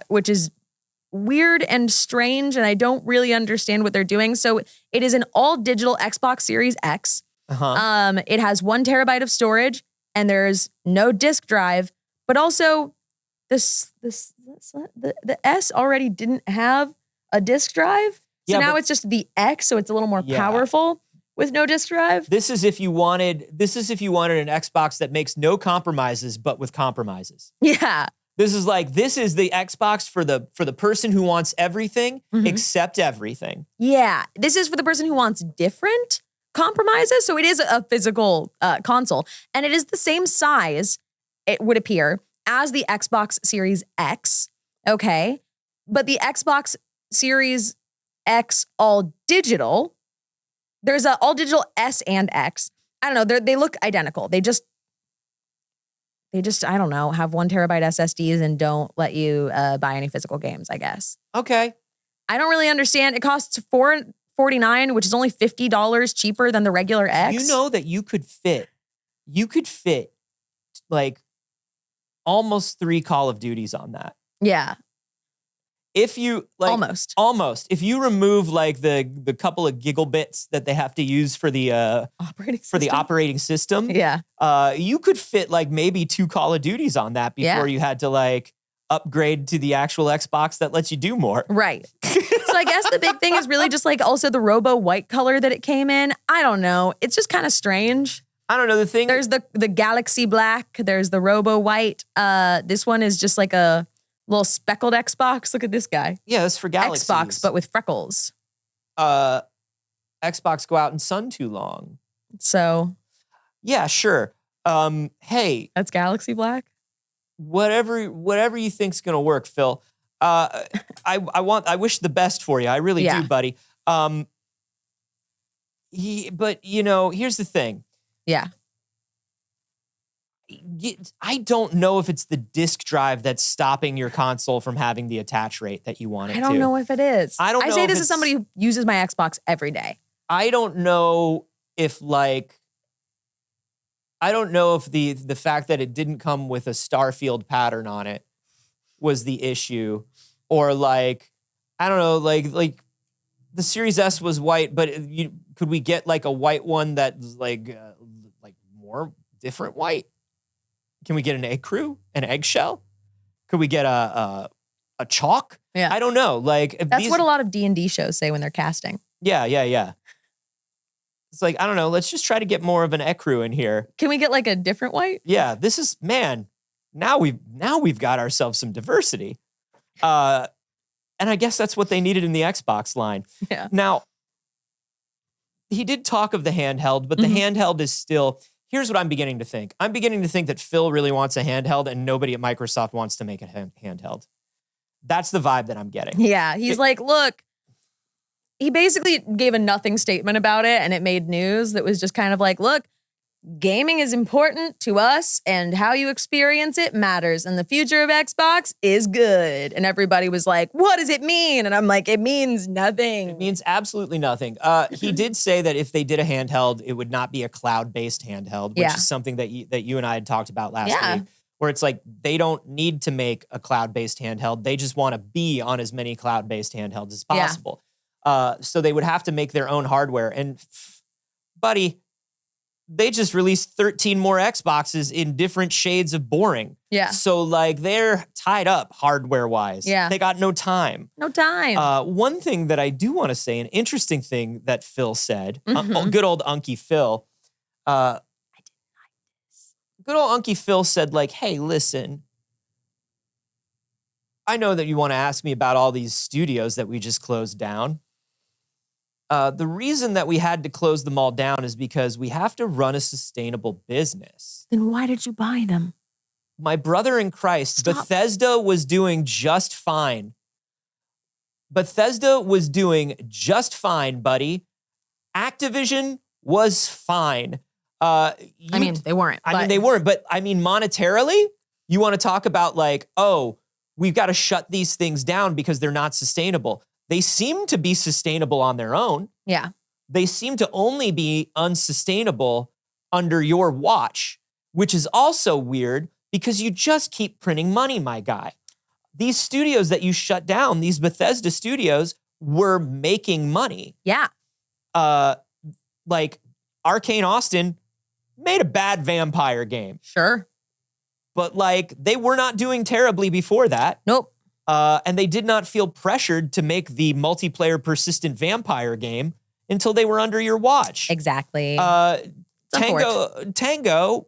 which is weird and strange, and I don't really understand what they're doing. So it is an all digital Xbox Series X. It has 1 terabyte of storage, and there's no disk drive, but also the S already didn't have a disk drive. So now it's just the X, so it's a little more powerful with no disk drive. This is if you wanted an Xbox that makes no compromises, but with compromises. Yeah. This is the Xbox for the person who wants everything except everything. Yeah. This is for the person who wants different compromises. So it is a physical console, and it is the same size, it would appear, as the Xbox Series X. Okay. But the Xbox Series X all digital, there's a all digital S and X. I don't know. They look identical. They just, I don't know, have 1 terabyte SSDs and don't let you buy any physical games, I guess. Okay. I don't really understand. It costs $449, which is only $50 cheaper than the regular X. You know that you could fit like almost 3 Call of Duties on that. Yeah. If you like almost. If you remove like the couple of giggle bits that they have to use for the operating system, you could fit like maybe 2 Call of Duties on that before you had to like upgrade to the actual Xbox that lets you do more. Right. So I guess the big thing is really just like also the Robo white color that it came in. I don't know. It's just kind of strange. I don't know the thing. There's the Galaxy Black. There's the Robo white. This one is just like a little speckled Xbox. Look at this guy. Yeah, that's for Galaxies. Xbox, but with freckles. Xbox go out in sun too long. So. Yeah, sure. Hey. That's Galaxy Black? Whatever you think's gonna work, Phil. I wish the best for you. I really do, buddy. But you know, here's the thing. Yeah. I don't know if it's the disk drive that's stopping your console from having the attach rate that you want it to. I don't know if it is. I say this as somebody who uses my Xbox every day. I don't know if the fact that it didn't come with a Starfield pattern on it was the issue, or like, I don't know, like the Series S was white, but could we get like a white one that's like more different white? Can we get an an eggshell? Could we get a chalk? Yeah. I don't know. Like that's what a lot of D&D shows say when they're casting. Yeah. It's like, I don't know. Let's just try to get more of an ecru in here. Can we get like a different white? Yeah. This is, man. Now we've got ourselves some diversity. And I guess that's what they needed in the Xbox line. Yeah. Now, he did talk of the handheld, but the handheld is still. Here's what I'm beginning to think. I'm beginning to think that Phil really wants a handheld and nobody at Microsoft wants to make a handheld. That's the vibe that I'm getting. Yeah. He's like, look, he basically gave a nothing statement about it and it made news that was just kind of like, look, gaming is important to us and how you experience it matters. And the future of Xbox is good. And everybody was like, what does it mean? And I'm like, it means nothing. It means absolutely nothing. He did say that if they did a handheld, it would not be a cloud-based handheld, which is something that you and I had talked about last week, where it's like they don't need to make a cloud-based handheld. They just want to be on as many cloud-based handhelds as possible. So they would have to make their own hardware. And buddy, they just released 13 more Xboxes in different shades of boring. Yeah. So like they're tied up hardware-wise. Yeah. They got no time. No time. One thing that I do want to say, an interesting thing that Phil said, good old Unky Phil. I didn't like this. Good old Unky Phil said like, hey, listen, I know that you want to ask me about all these studios that we just closed down. The reason that we had to close them all down is because we have to run a sustainable business. Then why did you buy them? My brother in Christ, Stop. Bethesda was doing just fine. Bethesda was doing just fine, buddy. Activision was fine. I mean, they weren't. I mean, they weren't, but I mean, monetarily, you want to talk about like, oh, we've got to shut these things down because they're not sustainable. They seem to be sustainable on their own. Yeah. They seem to only be unsustainable under your watch, which is also weird because you just keep printing money, my guy. These studios that you shut down, these Bethesda studios, were making money. Yeah. Like Arcane Austin made a bad vampire game. Sure. But like they were not doing terribly before that. Nope. And they did not feel pressured to make the multiplayer persistent vampire game until they were under your watch. Exactly. Tango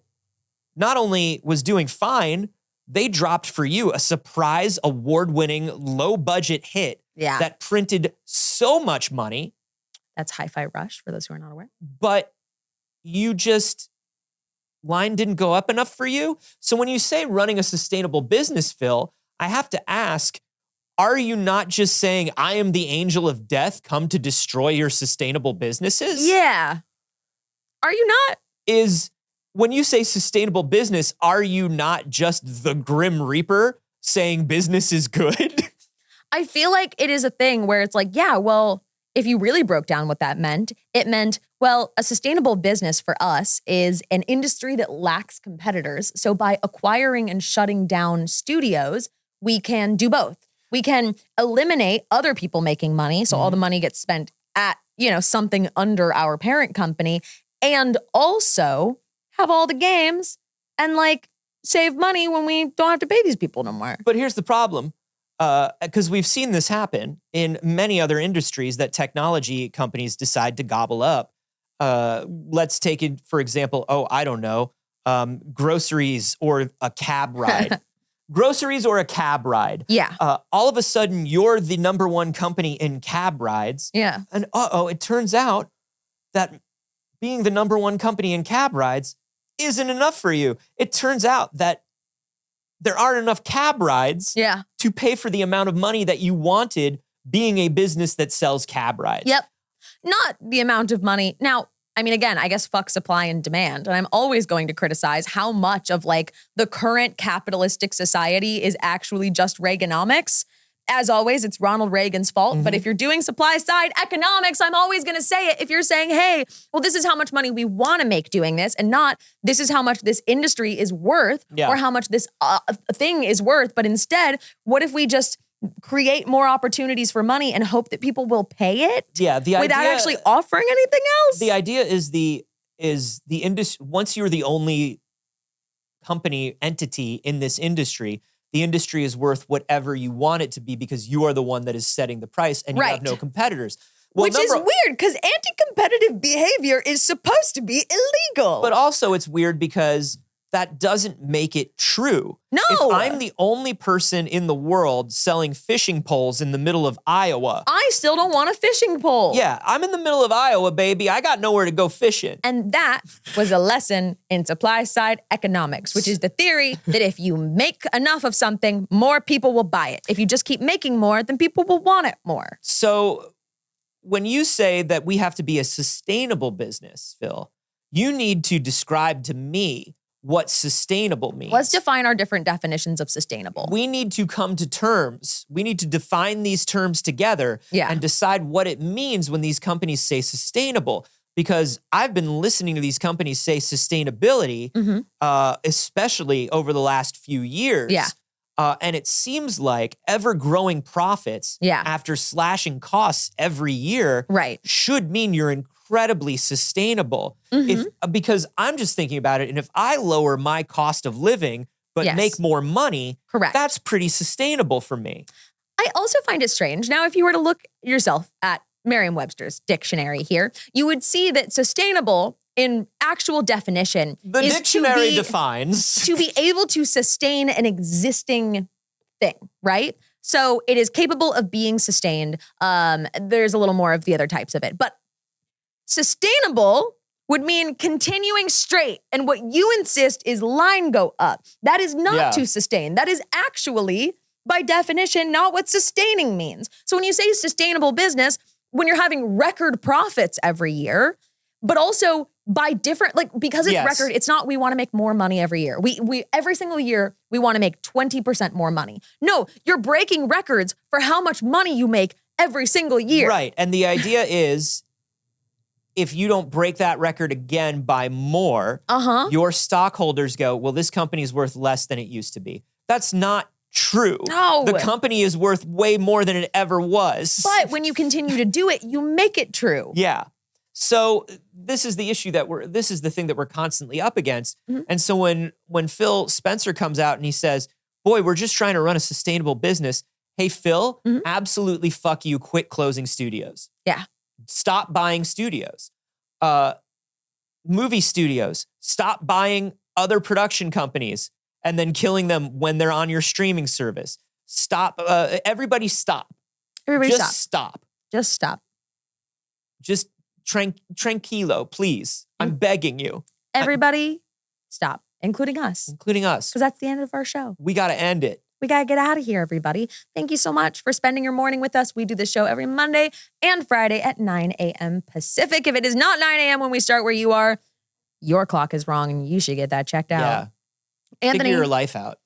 not only was doing fine, they dropped for you a surprise award-winning low-budget hit that printed so much money. That's Hi-Fi Rush, for those who are not aware. But line didn't go up enough for you. So when you say running a sustainable business, Phil, I have to ask, are you not just saying, I am the angel of death come to destroy your sustainable businesses? Yeah. Are you not? When you say sustainable business, are you not just the Grim Reaper saying business is good? I feel like it is a thing where it's like, yeah, well, if you really broke down what that meant, it meant, well, a sustainable business for us is an industry that lacks competitors. So by acquiring and shutting down studios, we can do both. We can eliminate other people making money. So all the money gets spent at, something under our parent company, and also have all the games and like save money when we don't have to pay these people no more. But here's the problem. Because we've seen this happen in many other industries that technology companies decide to gobble up. Let's take it, for example, groceries or a cab ride. Groceries or a cab ride. Yeah. All of a sudden, you're the number one company in cab rides. Yeah. And it turns out that being the number one company in cab rides isn't enough for you. It turns out that there aren't enough cab rides to pay for the amount of money that you wanted being a business that sells cab rides. Yep. Not the amount of money. Now, I mean, again, I guess fuck supply and demand. And I'm always going to criticize how much of like the current capitalistic society is actually just Reaganomics. As always, it's Ronald Reagan's fault. But if you're doing supply side economics, I'm always going to say it. If you're saying, hey, well, this is how much money we want to make doing this, and not this is how much this industry is worth or how much this thing is worth. But instead, what if we just create more opportunities for money and hope that people will pay it? Yeah, without actually offering anything else. The idea is the industry. Once you're the only entity in this industry, the industry is worth whatever you want it to be because you are the one that is setting the price and you have no competitors. Well, which is weird because anti-competitive behavior is supposed to be illegal. But also it's weird because that doesn't make it true. No. If I'm the only person in the world selling fishing poles in the middle of Iowa. I still don't want a fishing pole. Yeah, I'm in the middle of Iowa, baby. I got nowhere to go fishing. And that was a lesson in supply side economics, which is the theory that if you make enough of something, more people will buy it. If you just keep making more, then people will want it more. So when you say that we have to be a sustainable business, Phil, You need to describe to me what sustainable means. Let's define our different definitions of sustainable. We need to come to terms. We need to define these terms together and decide what it means when these companies say sustainable. Because I've been listening to these companies say sustainability, especially over the last few years. Yeah. And it seems like ever-growing profits after slashing costs every year should mean you're incredibly sustainable. Because I'm just thinking about it, and if I lower my cost of living but make more money, that's pretty sustainable for me. I also find it strange. Now, if you were to look yourself at Merriam-Webster's dictionary here, you would see that sustainable in actual definition the is dictionary defines to be able to sustain an existing thing, right? So it is capable of being sustained. There's a little more of the other types of it, but sustainable would mean continuing straight. And what you insist is line go up. That is not to sustain. That is actually, by definition, not what sustaining means. So when you say sustainable business, when you're having record profits every year, but also by different, like, because it's record, it's not we want to make more money every year. We every single year, we want to make 20% more money. No, you're breaking records for how much money you make every single year. Right. And the idea is, if you don't break that record again by more, your stockholders go, well, this company is worth less than it used to be. That's not true. No. The company is worth way more than it ever was. But when you continue to do it, you make it true. Yeah. So this is the issue this is the thing that we're constantly up against. And so when Phil Spencer comes out and he says, boy, we're just trying to run a sustainable business. Hey, Phil, absolutely fuck you. Quit closing studios. Yeah. Stop buying studios. Movie studios, stop buying other production companies and then killing them when they're on your streaming service. Stop. Everybody stop. Everybody Just stop. Just stop. Just tranquilo, please. I'm begging you. Everybody stop, including us. Including us. Because that's the end of our show. We got to end it. We got to get out of here, everybody. Thank you so much for spending your morning with us. We do this show every Monday and Friday at 9 a.m. Pacific. If it is not 9 a.m. when we start where you are, your clock is wrong and you should get that checked out. Yeah. Anthony, figure your life out.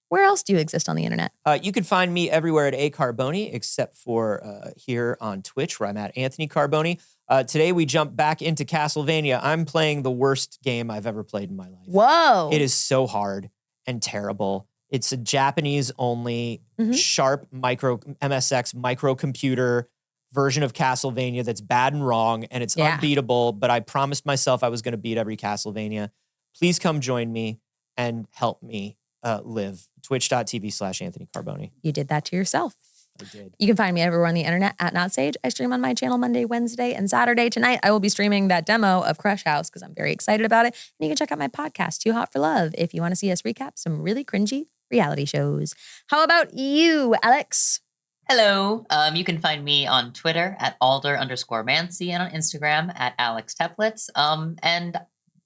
Where else do you exist on the internet? You can find me everywhere at Carboni, except for here on Twitch, where I'm at Anthony Carboni. Today, we jump back into Castlevania. I'm playing the worst game I've ever played in my life. Whoa. It is so hard and terrible. It's a Japanese-only sharp MSX microcomputer version of Castlevania that's bad and wrong, and it's unbeatable, but I promised myself I was going to beat every Castlevania. Please come join me and help me live. Twitch.tv/Anthony Carboni. You did that to yourself. I did. You can find me everywhere on the internet at Not Saige. I stream on my channel Monday, Wednesday, and Saturday. Tonight, I will be streaming that demo of Crush House because I'm very excited about it. And you can check out my podcast, Too Hot for Love, if you want to see us recap some really cringy reality shows. How about you, Alex? Hello. You can find me on Twitter at Alder_Mancy and on Instagram at Alex Teplitz. And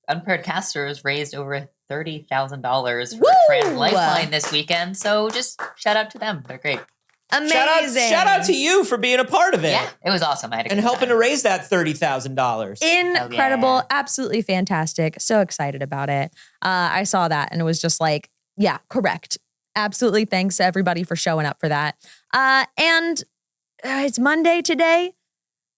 Unpaired Casters raised over $30,000 for Trans Lifeline this weekend. So just shout out to them. They're great. Amazing. Shout out to you for being a part of it. Yeah, it was awesome. I had a and good helping time. to raise that $30,000. Incredible. Yeah. Absolutely fantastic. So excited about it. I saw that and it was just like, yeah, correct. Absolutely. Thanks to everybody for showing up for that. And it's Monday today.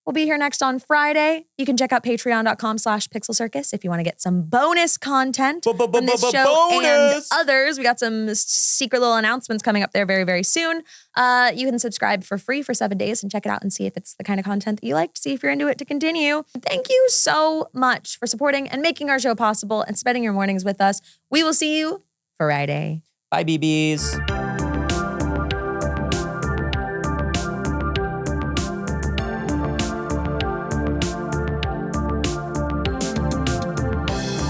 We'll be here next on Friday. You can check out patreon.com/Pixel Circus if you want to get some bonus content from this show and others. We got some secret little announcements coming up there very, very soon. You can subscribe for free for 7 days and check it out and see if it's the kind of content that you like, to see if you're into it to continue. Thank you so much for supporting and making our show possible and spending your mornings with us. We will see you Friday. Bye, BBs.